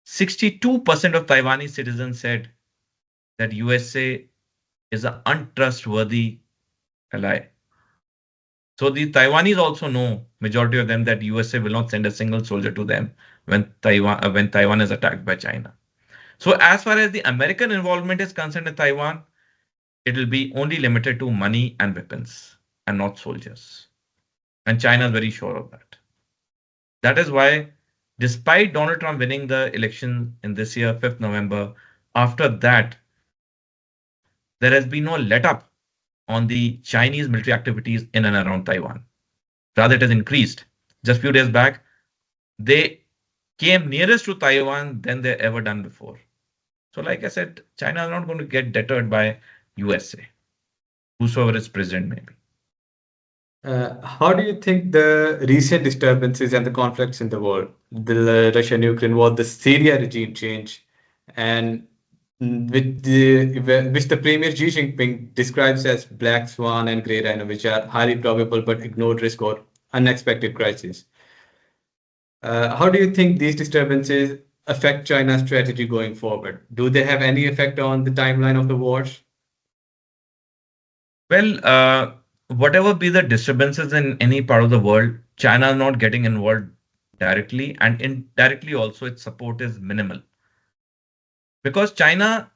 62% of Taiwanese citizens said that USA is an untrustworthy ally. So the Taiwanese also know, majority of them, that USA will not send a single soldier to them when Taiwan is attacked by China. So as far as the American involvement is concerned in Taiwan, it will be only limited to money and weapons and not soldiers. And China is very sure of that. That is why, despite Donald Trump winning the election in this year, 5th November, after that, there has been no let up on the Chinese military activities in and around Taiwan. Rather, it has increased. Just a few days back, they came nearest to Taiwan than they ever done before. So like I said, China is not going to get deterred by USA, whosoever is president may be. How do you think the recent disturbances and the conflicts in the world, the Russian-Ukraine war, the Syria regime change, and which the Premier Xi Jinping describes as black swan and grey rhino, which are highly probable but ignored risk or unexpected crises. How do you think these disturbances affect China's strategy going forward? Do they have any effect on the timeline of the wars? Well, whatever be the disturbances in any part of the world, China is not getting involved directly, and indirectly also its support is minimal. Because China,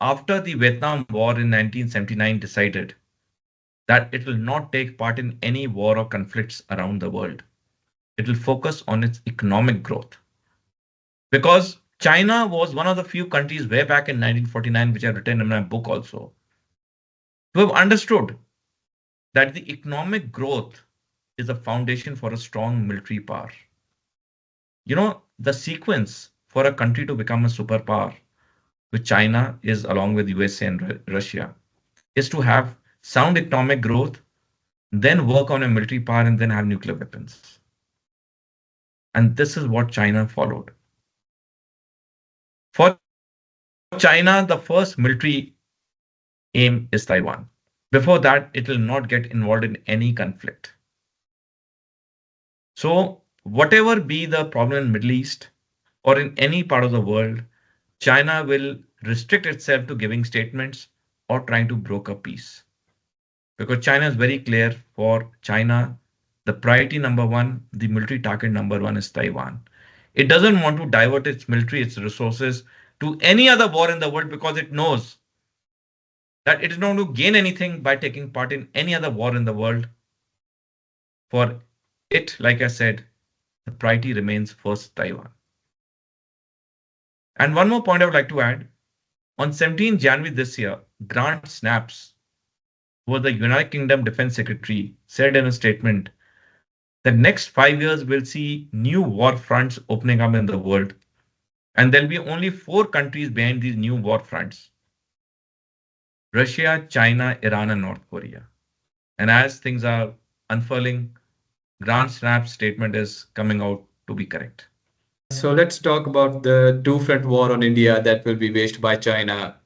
after the Vietnam War in 1979, decided that it will not take part in any war or conflicts around the world. It will focus on its economic growth. Because China was one of the few countries way back in 1949, which I've written in my book also, who have understood that the economic growth is a foundation for a strong military power. You know, the sequence for a country to become a superpower, which China is along with USA and Russia, is to have sound economic growth, then work on a military power, and then have nuclear weapons. And this is what China followed. For China, the first military aim is Taiwan. Before that, it will not get involved in any conflict. So whatever be the problem in Middle East or in any part of the world, China will restrict itself to giving statements or trying to broker peace. Because China is very clear, for China, the priority number one, the military target number one is Taiwan. It doesn't want to divert its military, its resources to any other war in the world, because it knows that it is not going to gain anything by taking part in any other war in the world. For it, like I said, the priority remains first Taiwan. And one more point I would like to add. On 17 January this year, Grant Snapps, who was the United Kingdom Defense Secretary, said in a statement that next 5 years will see new war fronts opening up in the world. And there'll be only 4 countries behind these new war fronts: Russia, China, Iran, and North Korea. And as things are unfurling, Grant Snap's statement is coming out to be correct. So let's talk about the two-front war on India that will be waged by China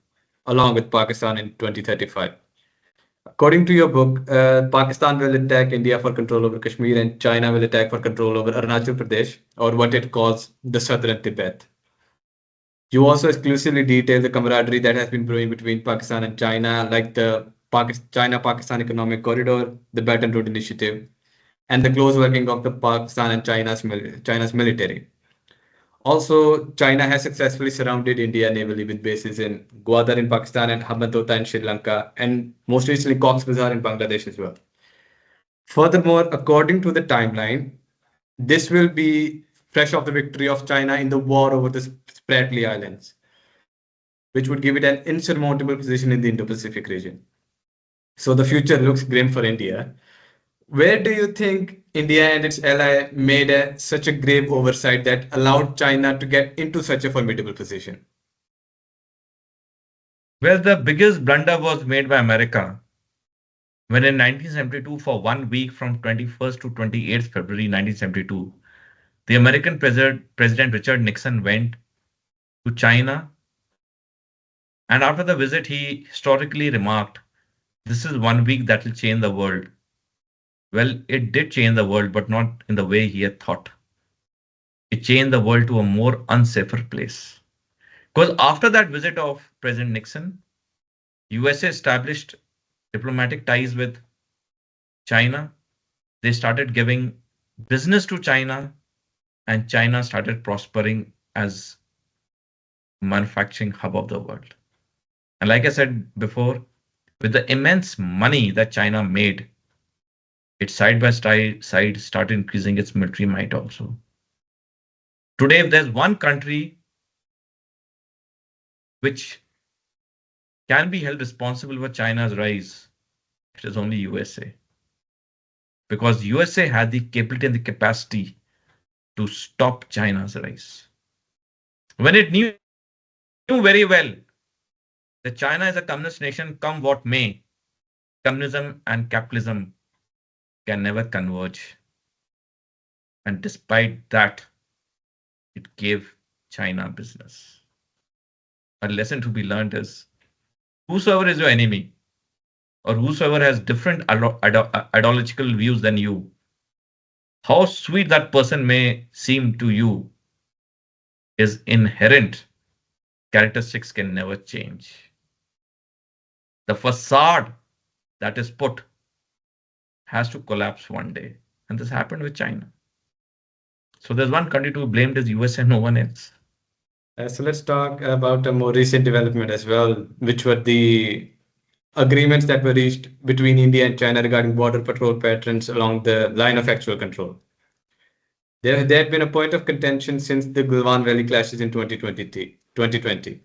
along with Pakistan in 2035. According to your book, Pakistan will attack India for control over Kashmir, and China will attack for control over Arunachal Pradesh, or what it calls the southern Tibet. You also exclusively detail the camaraderie that has been brewing between Pakistan and China, like the China-Pakistan Economic Corridor, the Belt and Road Initiative, and the close working of the Pakistan and China's military. Also, China has successfully surrounded India navally with bases in Gwadar in Pakistan and Hambantota in Sri Lanka, and most recently Cox's Bazar in Bangladesh as well. Furthermore, according to the timeline, this will be fresh off the victory of China in the war over the Spratly Islands, which would give it an insurmountable position in the Indo-Pacific region. So the future looks grim for India. Where do you think India and its ally made such a grave oversight that allowed China to get into such a formidable position? Well, the biggest blunder was made by America when in 1972, for 1 week from 21st to 28th February 1972, the American President Richard Nixon went to China, and after the visit, he historically remarked, "This is 1 week that will change the world." Well, it did change the world, but not in the way he had thought. It changed the world to a more unsafer place. Because after that visit of President Nixon, USA established diplomatic ties with China. They started giving business to China, and China started prospering as manufacturing hub of the world. And like I said before, with the immense money that China made, it side by side started increasing its military might also. Today, if there's one country which can be held responsible for China's rise, it is only USA. Because USA had the capability and the capacity to stop China's rise. When it knew very well that China is a communist nation, come what may, communism and capitalism can never converge. And despite that, it gave China business. A lesson to be learned is whosoever is your enemy or whosoever has different ideological views than you, how sweet that person may seem to you, his inherent characteristics can never change. The facade that is put has to collapse one day. And this happened with China. So there's one country to be blamed is US and no one else. So let's talk about a more recent development as well, which were the agreements that were reached between India and China regarding border patrol patterns along the line of actual control. There had been a point of contention since the Gulwan Valley clashes in 2020.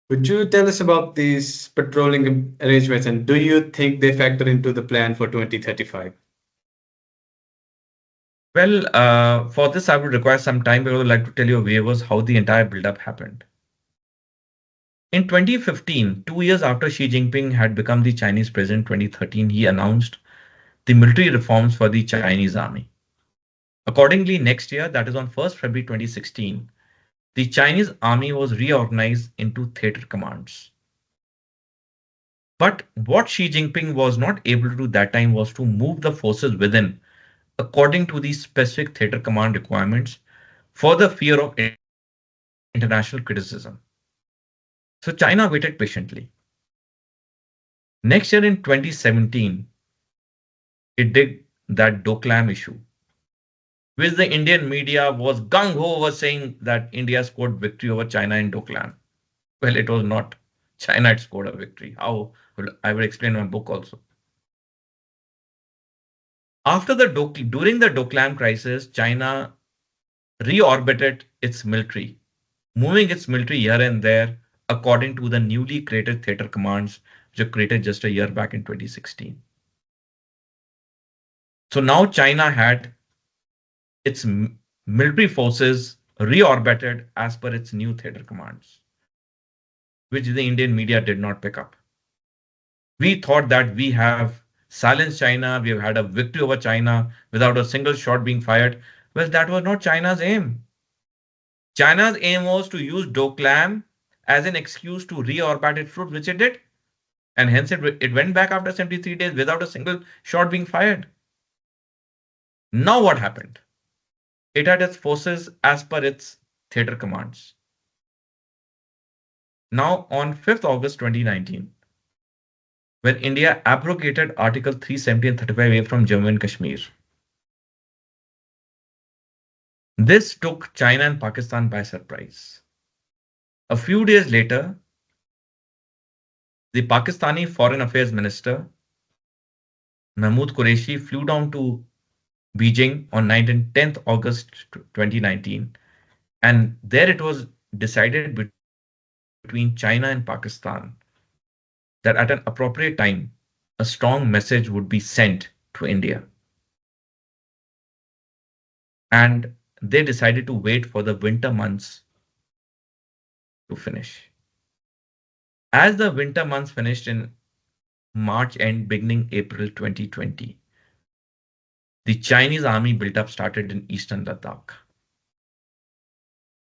Would you tell us about these patrolling arrangements, and do you think they factor into the plan for 2035? Well, for this, I would require some time, but I would like to tell your viewers how the entire build-up happened. In 2015, 2 years after Xi Jinping had become the Chinese president, 2013, he announced the military reforms for the Chinese army. Accordingly, next year, that is on 1st February 2016, the Chinese army was reorganized into theater commands. But what Xi Jinping was not able to do that time was to move the forces within according to the specific theater command requirements for the fear of international criticism. So China waited patiently. Next year in 2017, it did that Doklam issue, which the Indian media was gung-ho over saying that India scored victory over China in Doklam. Well, it was not. China had scored a victory. How? Well, I will explain in my book also. During the Doklam crisis, China reorbited its military, moving its military here and there according to the newly created theater commands, which were created just a year back in 2016. So now China had its military forces reorbited as per its new theater commands, which the Indian media did not pick up. We thought that we have silenced China, we have had a victory over China without a single shot being fired. Well, that was not China's aim. China's aim was to use Doklam as an excuse to reorbit its troops, which it did. And hence it went back after 73 days without a single shot being fired. Now what happened? It had its forces as per its theater commands. Now on 5th August 2019, when India abrogated Article 370 and 35A from Jammu and Kashmir, This took China and Pakistan by surprise. A few days later, the Pakistani Foreign Affairs Minister Mahmood Qureshi flew down to Beijing on 9th and 10th August 2019, and there it was decided between China and Pakistan that at an appropriate time, a strong message would be sent to India. And they decided to wait for the winter months to finish. As the winter months finished in March and beginning April 2020, the Chinese army build-up started in eastern Ladakh,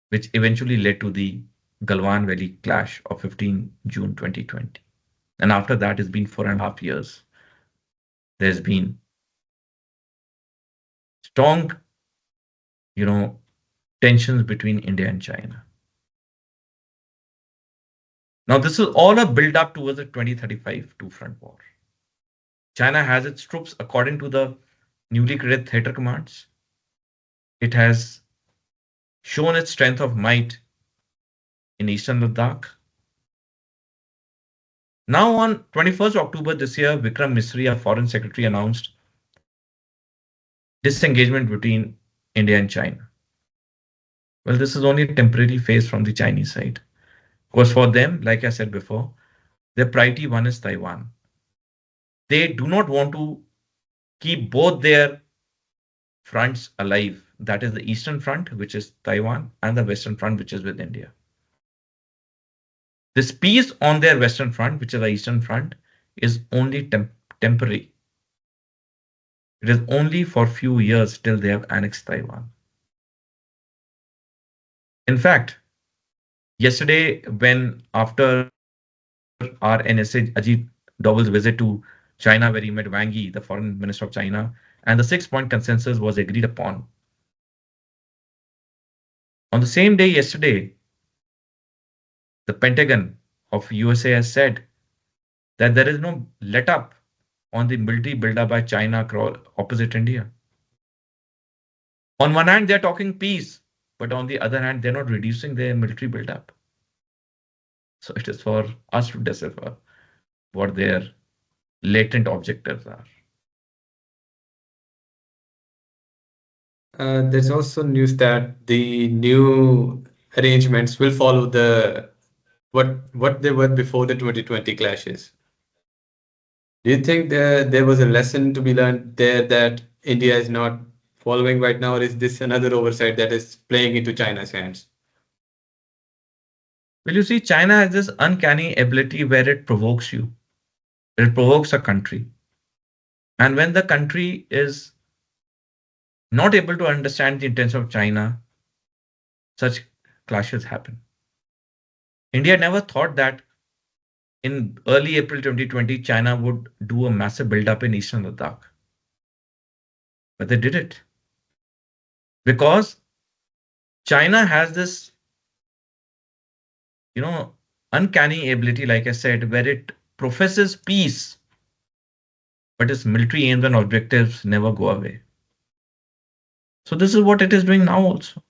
which eventually led to the Galwan Valley clash of 15 June 2020. And after that, it's been 4.5 years. There's been strong, you know, tensions between India and China. Now, this is all a build-up towards the 2035 two-front war. China has its troops according to the newly created theater commands. It has shown its strength of might in eastern Ladakh. Now, on 21st October this year, Vikram Misri, our foreign secretary, announced disengagement between India and China. Well, this is only a temporary phase from the Chinese side. Because for them, like I said before, their priority one is Taiwan. They do not want to keep both their fronts alive. That is the Eastern Front, which is Taiwan, and the Western Front, which is with India. This peace on their Western Front, which is the Eastern Front, is only temporary. It is only for a few years till they have annexed Taiwan. In fact, yesterday, when after our NSA Ajit Doval's visit to China, where he met Wang Yi, the foreign minister of China, and the 6-point consensus was agreed upon. On the same day yesterday, the Pentagon of USA has said that there is no let up on the military buildup by China opposite India. On one hand, they're talking peace, but on the other hand, they're not reducing their military buildup. So it is for us to decipher what their latent objectives are. There's also news that the new arrangements will follow the what they were before the 2020 clashes. Do you think there was a lesson to be learned there that India is not following right now, or is this another oversight that is playing into China's hands? Well, you see, China has this uncanny ability where it provokes you. It provokes a country. And when the country is not able to understand the intention of China, such clashes happen. India never thought that in early April 2020, China would do a massive buildup in eastern Ladakh. But they did it. Because China has this, uncanny ability, like I said, where it professes peace, but its military aims and objectives never go away. So this is what it is doing now also.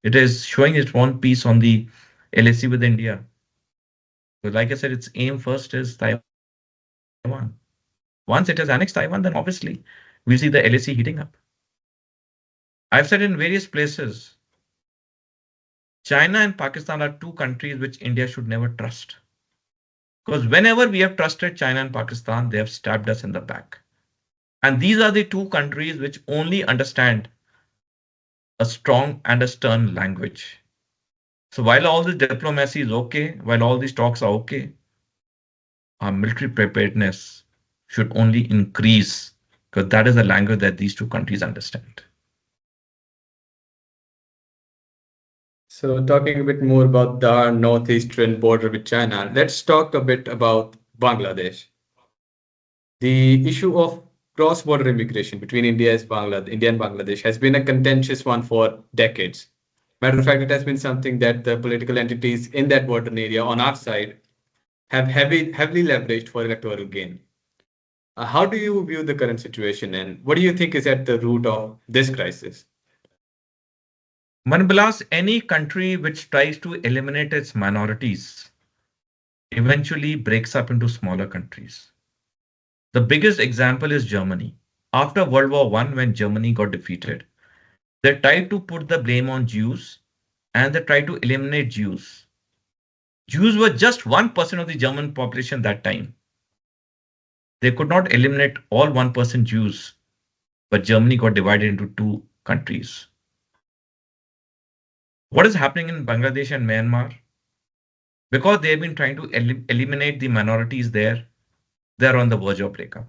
It is showing its own peace on the LAC with India. So like I said, its aim first is Taiwan. Once it has annexed Taiwan, then obviously we'll see the LAC heating up. I've said in various places, China and Pakistan are two countries which India should never trust. Because whenever we have trusted China and Pakistan, they have stabbed us in the back. And these are the two countries which only understand a strong and a stern language. So while all the diplomacy is okay, while all these talks are okay, our military preparedness should only increase, because that is the language that these two countries understand. So talking a bit more about our northeastern border with China, let's talk a bit about Bangladesh. The issue of cross-border immigration between India and Bangladesh has been a contentious one for decades. Matter of fact, it has been something that the political entities in that border area on our side have heavily leveraged for electoral gain. How do you view the current situation, and what do you think is at the root of this crisis? Manbilas, any country which tries to eliminate its minorities eventually breaks up into smaller countries. The biggest example is Germany. After World War I, when Germany got defeated, they tried to put the blame on Jews and they tried to eliminate Jews. Jews were just 1% of the German population that time. They could not eliminate all 1% Jews, but Germany got divided into two countries. What is happening in Bangladesh and Myanmar? Because they have been trying to eliminate the minorities there, they're on the verge of breakup.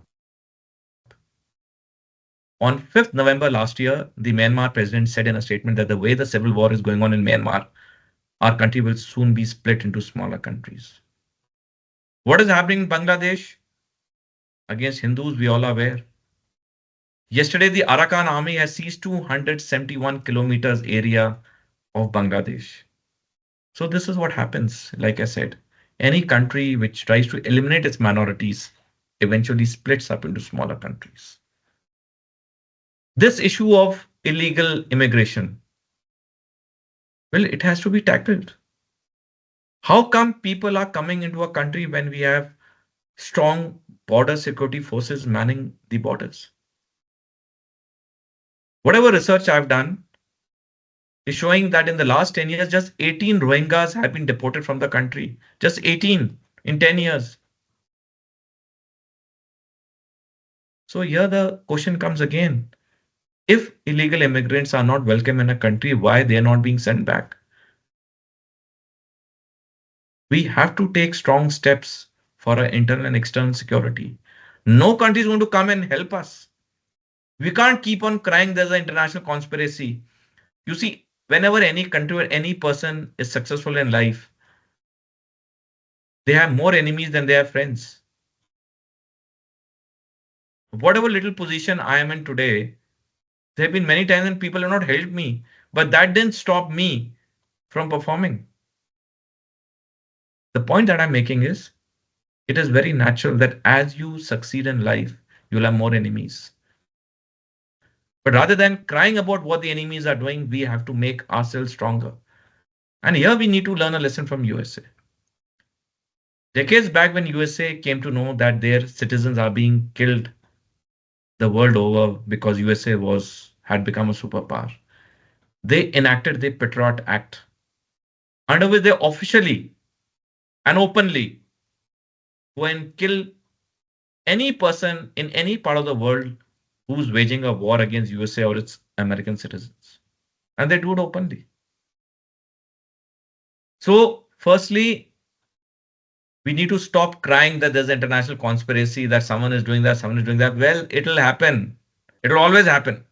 On 5th November last year, the Myanmar president said in a statement that the way the civil war is going on in Myanmar, our country will soon be split into smaller countries. What is happening in Bangladesh? Against Hindus, we all are aware. Yesterday, the Arakan army has seized 271 kilometers area of Bangladesh. So this is what happens. Like I said, any country which tries to eliminate its minorities eventually splits up into smaller countries. This issue of illegal immigration, well, it has to be tackled. How come people are coming into a country when we have strong border security forces manning the borders? Whatever research I've done is showing that in the last 10 years, just 18 Rohingyas have been deported from the country. Just 18 in 10 years. So here the question comes again. If illegal immigrants are not welcome in a country, why they are not being sent back? We have to take strong steps for our internal and external security. No country is going to come and help us. We can't keep on crying there's an international conspiracy. You see, whenever any country or any person is successful in life, they have more enemies than they have friends. Whatever little position I am in today, there have been many times when people have not helped me, but that didn't stop me from performing. The point that I'm making is, it is very natural that as you succeed in life, you'll have more enemies. But rather than crying about what the enemies are doing, we have to make ourselves stronger. And here we need to learn a lesson from USA. Decades back, when USA came to know that their citizens are being killed the world over because USA had become a superpower, they enacted the Patriot Act, under which they officially and openly go and kill any person in any part of the world who's waging a war against USA or its American citizens. And they do it openly. So, firstly, we need to stop crying that there's an international conspiracy, that someone is doing that, someone is doing that. Well, it'll happen. It'll always happen.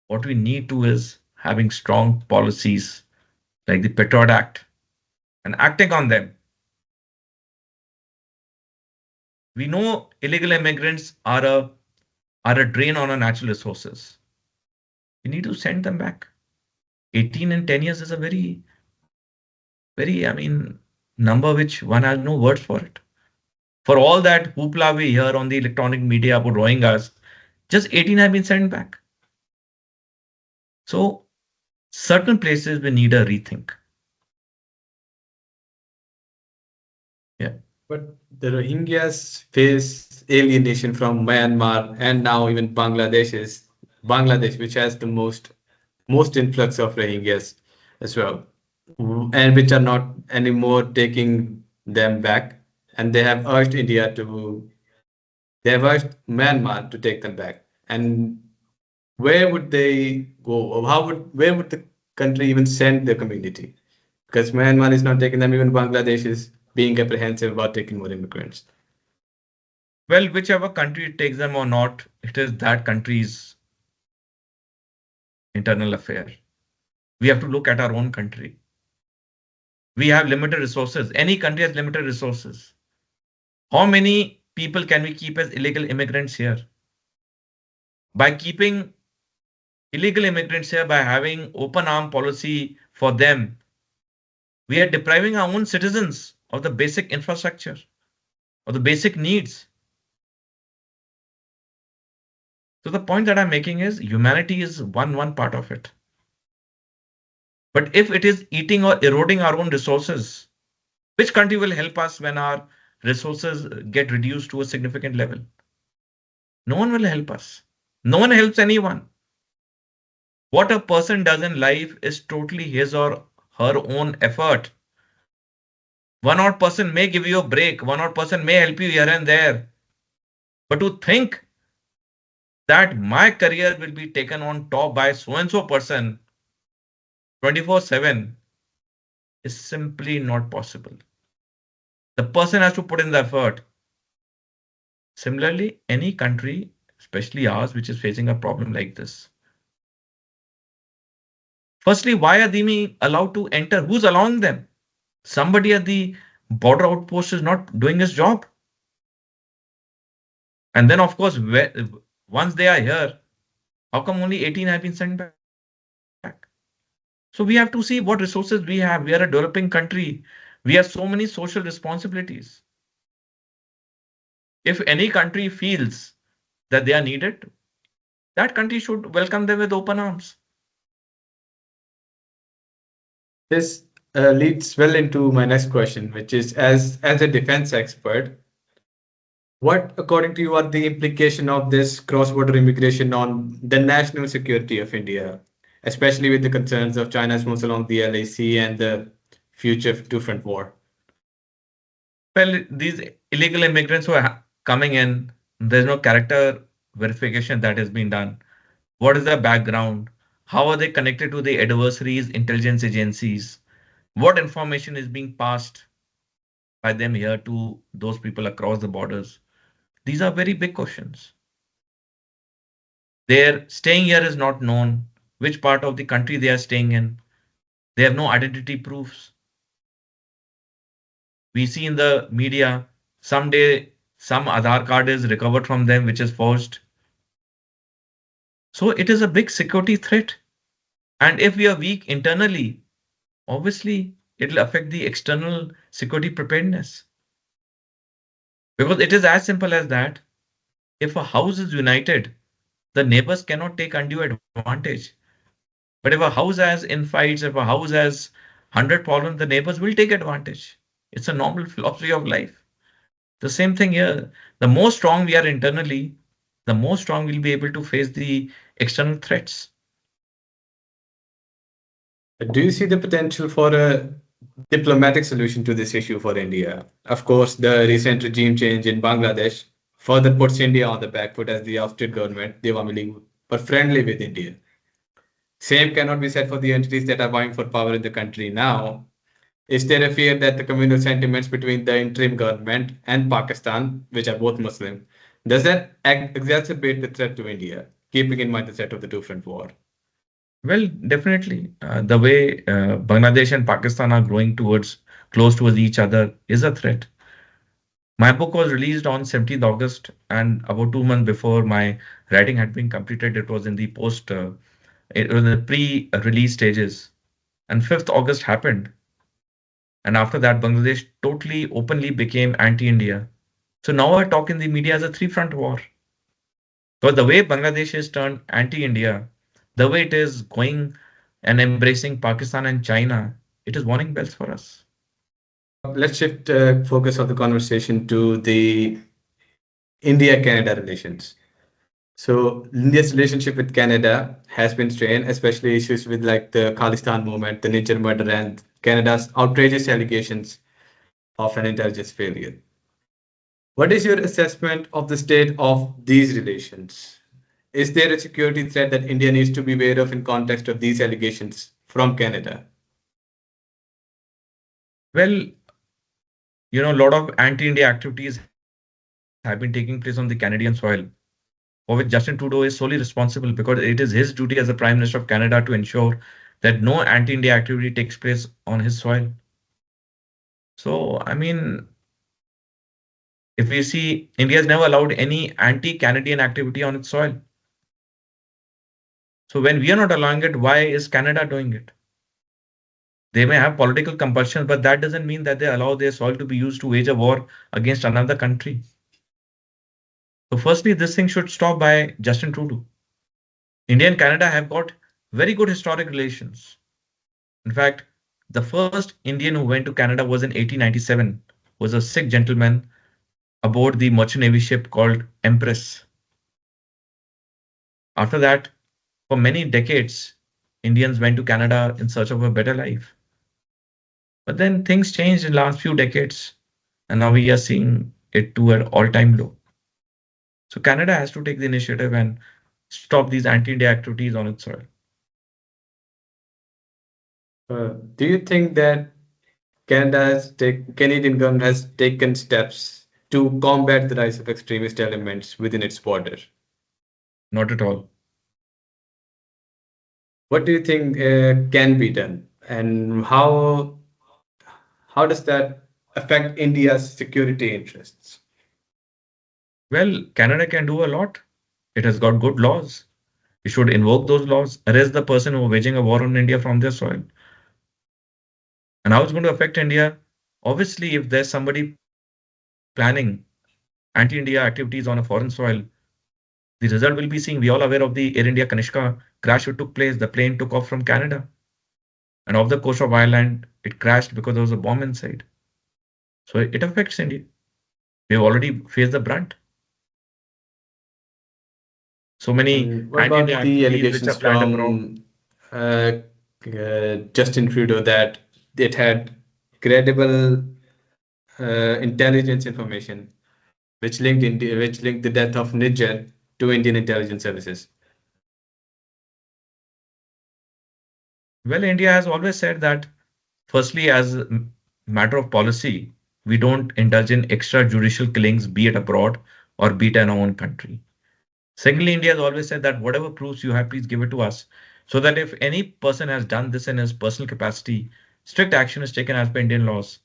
What we need to is having strong policies like the Patriot Act and acting on them. We know illegal immigrants are a drain on our natural resources. We need to send them back. 18 in 10 years is a very, number which one has no words for it. For all that hoopla we hear on the electronic media about Rohingyas, just 18 have been sent back. So certain places we need a rethink. Yeah. But the Rohingyas face alienation from Myanmar and now even Bangladesh, which has the most influx of Rohingyas as well, and which are not anymore taking them back. And they have urged Myanmar to take them back. And where would they go? Or where would the country even send their community? Because Myanmar is not taking them, even Bangladesh is being apprehensive about taking more immigrants. Well, whichever country takes them or not, it is that country's internal affair. We have to look at our own country. We have limited resources. Any country has limited resources. How many people can we keep as illegal immigrants here? By keeping illegal immigrants here, by having open arm policy for them, we are depriving our own citizens of the basic infrastructure, of the basic needs. So the point that I'm making is humanity is one part of it. But if it is eating or eroding our own resources, which country will help us when our resources get reduced to a significant level? No one will help us. No one helps anyone. What a person does in life is totally his or her own effort. One odd person may give you a break, one odd person may help you here and there. But to think that my career will be taken on top by so and so person 24/7 is simply not possible. The person has to put in the effort. Similarly, any country, especially ours, which is facing a problem like this. Firstly, why are they being allowed to enter? Who's allowing them? Somebody at the border outpost is not doing his job. And then, of course, once they are here, how come only 18 have been sent back? So we have to see what resources we have. We are a developing country. We have so many social responsibilities. If any country feels that they are needed, that country should welcome them with open arms. This leads well into my next question, which is as a defense expert, what, according to you, are the implication of this cross-border immigration on the national security of India, especially with the concerns of China's moves along the LAC and the future two-front war? Well, these illegal immigrants who are coming in, there's no character verification that has been done. What is their background? How are they connected to the adversaries' intelligence agencies? What information is being passed by them here to those people across the borders? These are very big questions. Their staying here is not known, which part of the country they are staying in. They have no identity proofs. We see in the media someday some Aadhaar card is recovered from them, which is forged. So it is a big security threat. And if we are weak internally, obviously it will affect the external security preparedness. Because it is as simple as that. If a house is united, the neighbors cannot take undue advantage. But if a house has infights, if a house has 100 problems, the neighbors will take advantage. It's a normal philosophy of life. The same thing here. The more strong we are internally, the more strong we'll be able to face the external threats. Do you see the potential for a diplomatic solution to this issue for India? Of course, the recent regime change in Bangladesh further puts India on the back foot as the ousted government, the Awami League, were friendly with India. Same cannot be said for the entities that are vying for power in the country now. Is there a fear that the communal sentiments between the interim government and Pakistan, which are both Muslim, does that exacerbate the threat to India, keeping in mind the threat of the two-front war? Well, definitely, the way Bangladesh and Pakistan are growing towards close towards each other is a threat. My book was released on 17th August, and about 2 months before my writing had been completed, it was in the it was in the pre-release stages. And 5th August happened, and after that, Bangladesh totally openly became anti-India. So now I talk in the media as a three-front war. But the way Bangladesh is turned anti-India, the way it is going and embracing Pakistan and China, it is warning bells for us. Let's shift focus of the conversation to the India-Canada relations. So India's relationship with Canada has been strained, especially issues with like the Khalistan movement, the Niger murder, and Canada's outrageous allegations of an intelligence failure. What is your assessment of the state of these relations? Is there a security threat that India needs to be aware of in context of these allegations from Canada? Well, a lot of anti-India activities have been taking place on the Canadian soil, for which Justin Trudeau is solely responsible because it is his duty as the Prime Minister of Canada to ensure that no anti-India activity takes place on his soil. So, I mean, if we see, India has never allowed any anti-Canadian activity on its soil. So when we are not allowing it, why is Canada doing it? They may have political compulsions, but that doesn't mean that they allow their soil to be used to wage a war against another country. So firstly, this thing should stop by Justin Trudeau. India and Canada have got very good historic relations. In fact, the first Indian who went to Canada was in 1897, was a Sikh gentleman aboard the merchant navy ship called Empress. After that, for many decades, Indians went to Canada in search of a better life. But then things changed in the last few decades, and now we are seeing it to an all-time low. So Canada has to take the initiative and stop these anti-India activities on its soil. Do you think that Canadian government has taken steps to combat the rise of extremist elements within its border? Not at all. What do you think can be done, and how does that affect India's security interests? Well, Canada can do a lot. It has got good laws. We should invoke those laws, arrest the person who are waging a war on India from their soil. And how it's going to affect India? Obviously, if there's somebody planning anti-India activities on a foreign soil, the result will be seen. We all aware of the Air India Kanishka crash which took place. The plane took off from Canada, and off the coast of Ireland, it crashed because there was a bomb inside. So it affects India. We've already faced the brunt. So many And what anti-India about the activities which are allegations planned abroad. from uh, Justin Trudeau that it had credible intelligence information which linked the death of Niger to Indian intelligence services? Well, India has always said that, firstly, as a matter of policy, we don't indulge in extrajudicial killings, be it abroad or be it in our own country. Secondly, India has always said that whatever proofs you have, please give it to us, so that if any person has done this in his personal capacity, strict action is taken as per Indian laws.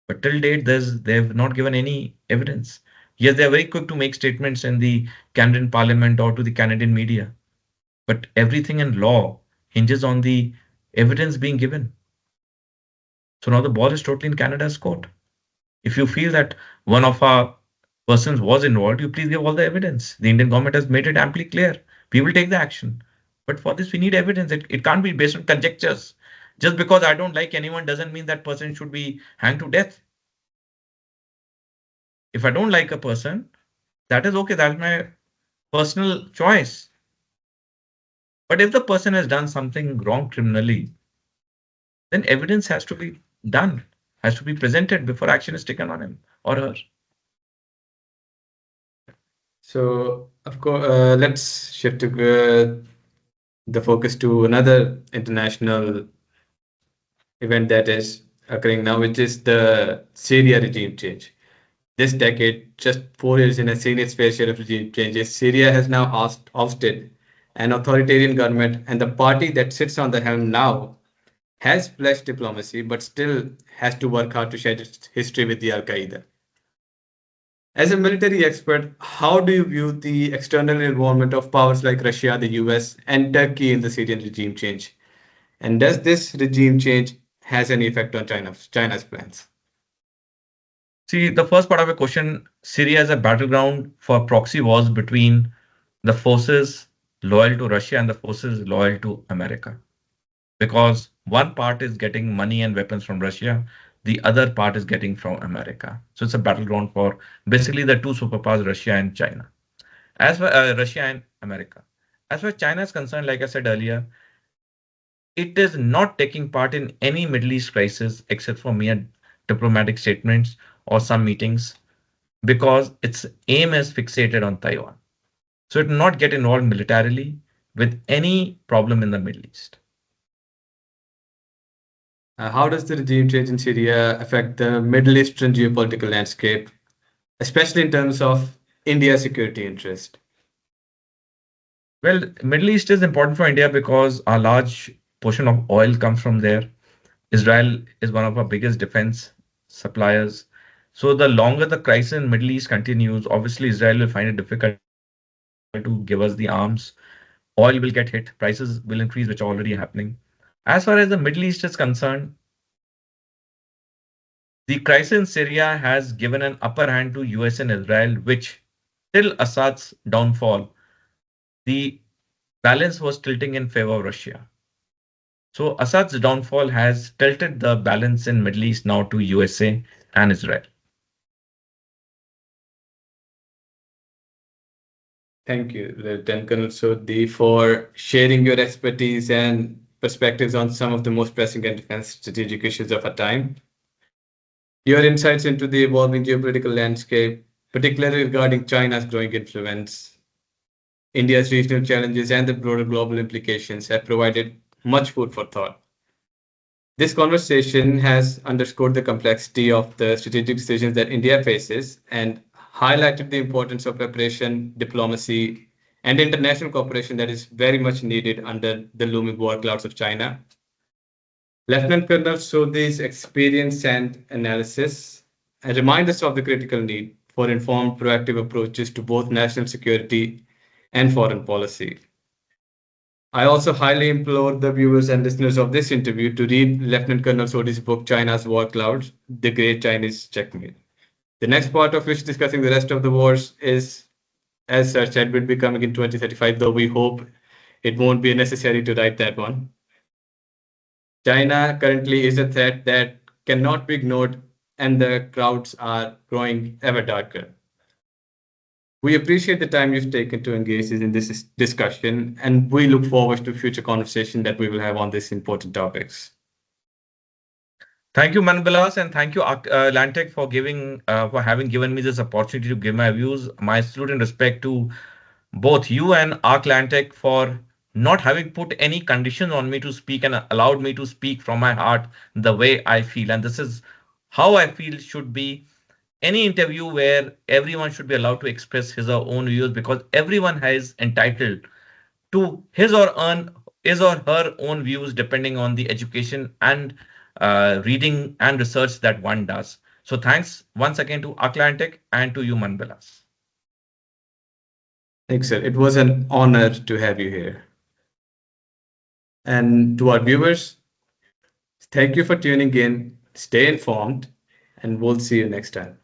But till date, they've not given any evidence. Yes, they are very quick to make statements in the Canadian Parliament or to the Canadian media, but everything in law hinges on the evidence being given. So now the ball is totally in Canada's court. If you feel that one of our persons was involved, you please give all the evidence. The Indian government has made it amply clear. We will take the action. But for this, we need evidence. It can't be based on conjectures. Just because I don't like anyone doesn't mean that person should be hanged to death. If I don't like a person, that is okay. That's my personal choice. But if the person has done something wrong criminally, then evidence has to be done, has to be presented before action is taken on him or her. So, of course, let's shift to the focus to another international event that is occurring now, which is the Syria regime change. This decade, just 4 years in, has seen its fair share of regime changes. Syria has now ousted an authoritarian government, and the party that sits on the helm now has pledged diplomacy, but still has to work hard to share its history with the Al Qaeda. As a military expert, how do you view the external involvement of powers like Russia, the US, and Turkey in the Syrian regime change? And does this regime change has any effect on China's plans? See, the first part of the question, Syria is a battleground for proxy wars between the forces loyal to Russia and the forces loyal to America. Because one part is getting money and weapons from Russia, the other part is getting from America. So it's a battleground for basically the two superpowers, Russia and China. As for Russia and America. As far as China is concerned, like I said earlier, it is not taking part in any Middle East crisis except for mere diplomatic statements or some meetings because its aim is fixated on Taiwan. So it will not get involved militarily with any problem in the Middle East. How does the regime change in Syria affect the Middle Eastern geopolitical landscape, especially in terms of India's security interest? Well, Middle East is important for India because a large portion of oil comes from there. Israel is one of our biggest defense suppliers. So the longer the crisis in Middle East continues, obviously Israel will find it difficult to give us the arms. Oil will get hit, prices will increase, which are already happening. As far as the Middle East is concerned, the crisis in Syria has given an upper hand to US and Israel, which till Assad's downfall, the balance was tilting in favor of Russia. So Assad's downfall has tilted the balance in Middle East now to USA and Israel. Thank you, Lieutenant Colonel Sodhi, for sharing your expertise and perspectives on some of the most pressing and defense strategic issues of our time. Your insights into the evolving geopolitical landscape, particularly regarding China's growing influence, India's regional challenges, and the broader global implications, have provided much food for thought. This conversation has underscored the complexity of the strategic decisions that India faces and highlighted the importance of preparation, diplomacy, and international cooperation that is very much needed under the looming war clouds of China. Lieutenant Colonel Sodhi's experience and analysis remind us of the critical need for informed, proactive approaches to both national security and foreign policy. I also highly implore the viewers and listeners of this interview to read Lieutenant Colonel Sodhi's book, China's War Clouds, The Great Chinese Checkmate. The next part of which discussing the rest of the wars is, as such, said, will be coming in 2035, though we hope it won't be necessary to write that one. China currently is a threat that cannot be ignored, and the crowds are growing ever darker. We appreciate the time you've taken to engage in this discussion, and we look forward to future conversation that we will have on these important topics. Thank you, Manbilas, and thank you, Atlantic, for having given me this opportunity to give my views. My salute and respect to both you and ARCLANTIC for not having put any conditions on me to speak and allowed me to speak from my heart the way I feel. And this is how I feel should be any interview where everyone should be allowed to express his or own views, because everyone has entitled to his or her own views depending on the education and reading and research that one does. So thanks once again to Atlantic and to you, Manbilas. Thanks, sir. It was an honor to have you here. And to our viewers, thank you for tuning in. Stay informed, and we'll see you next time.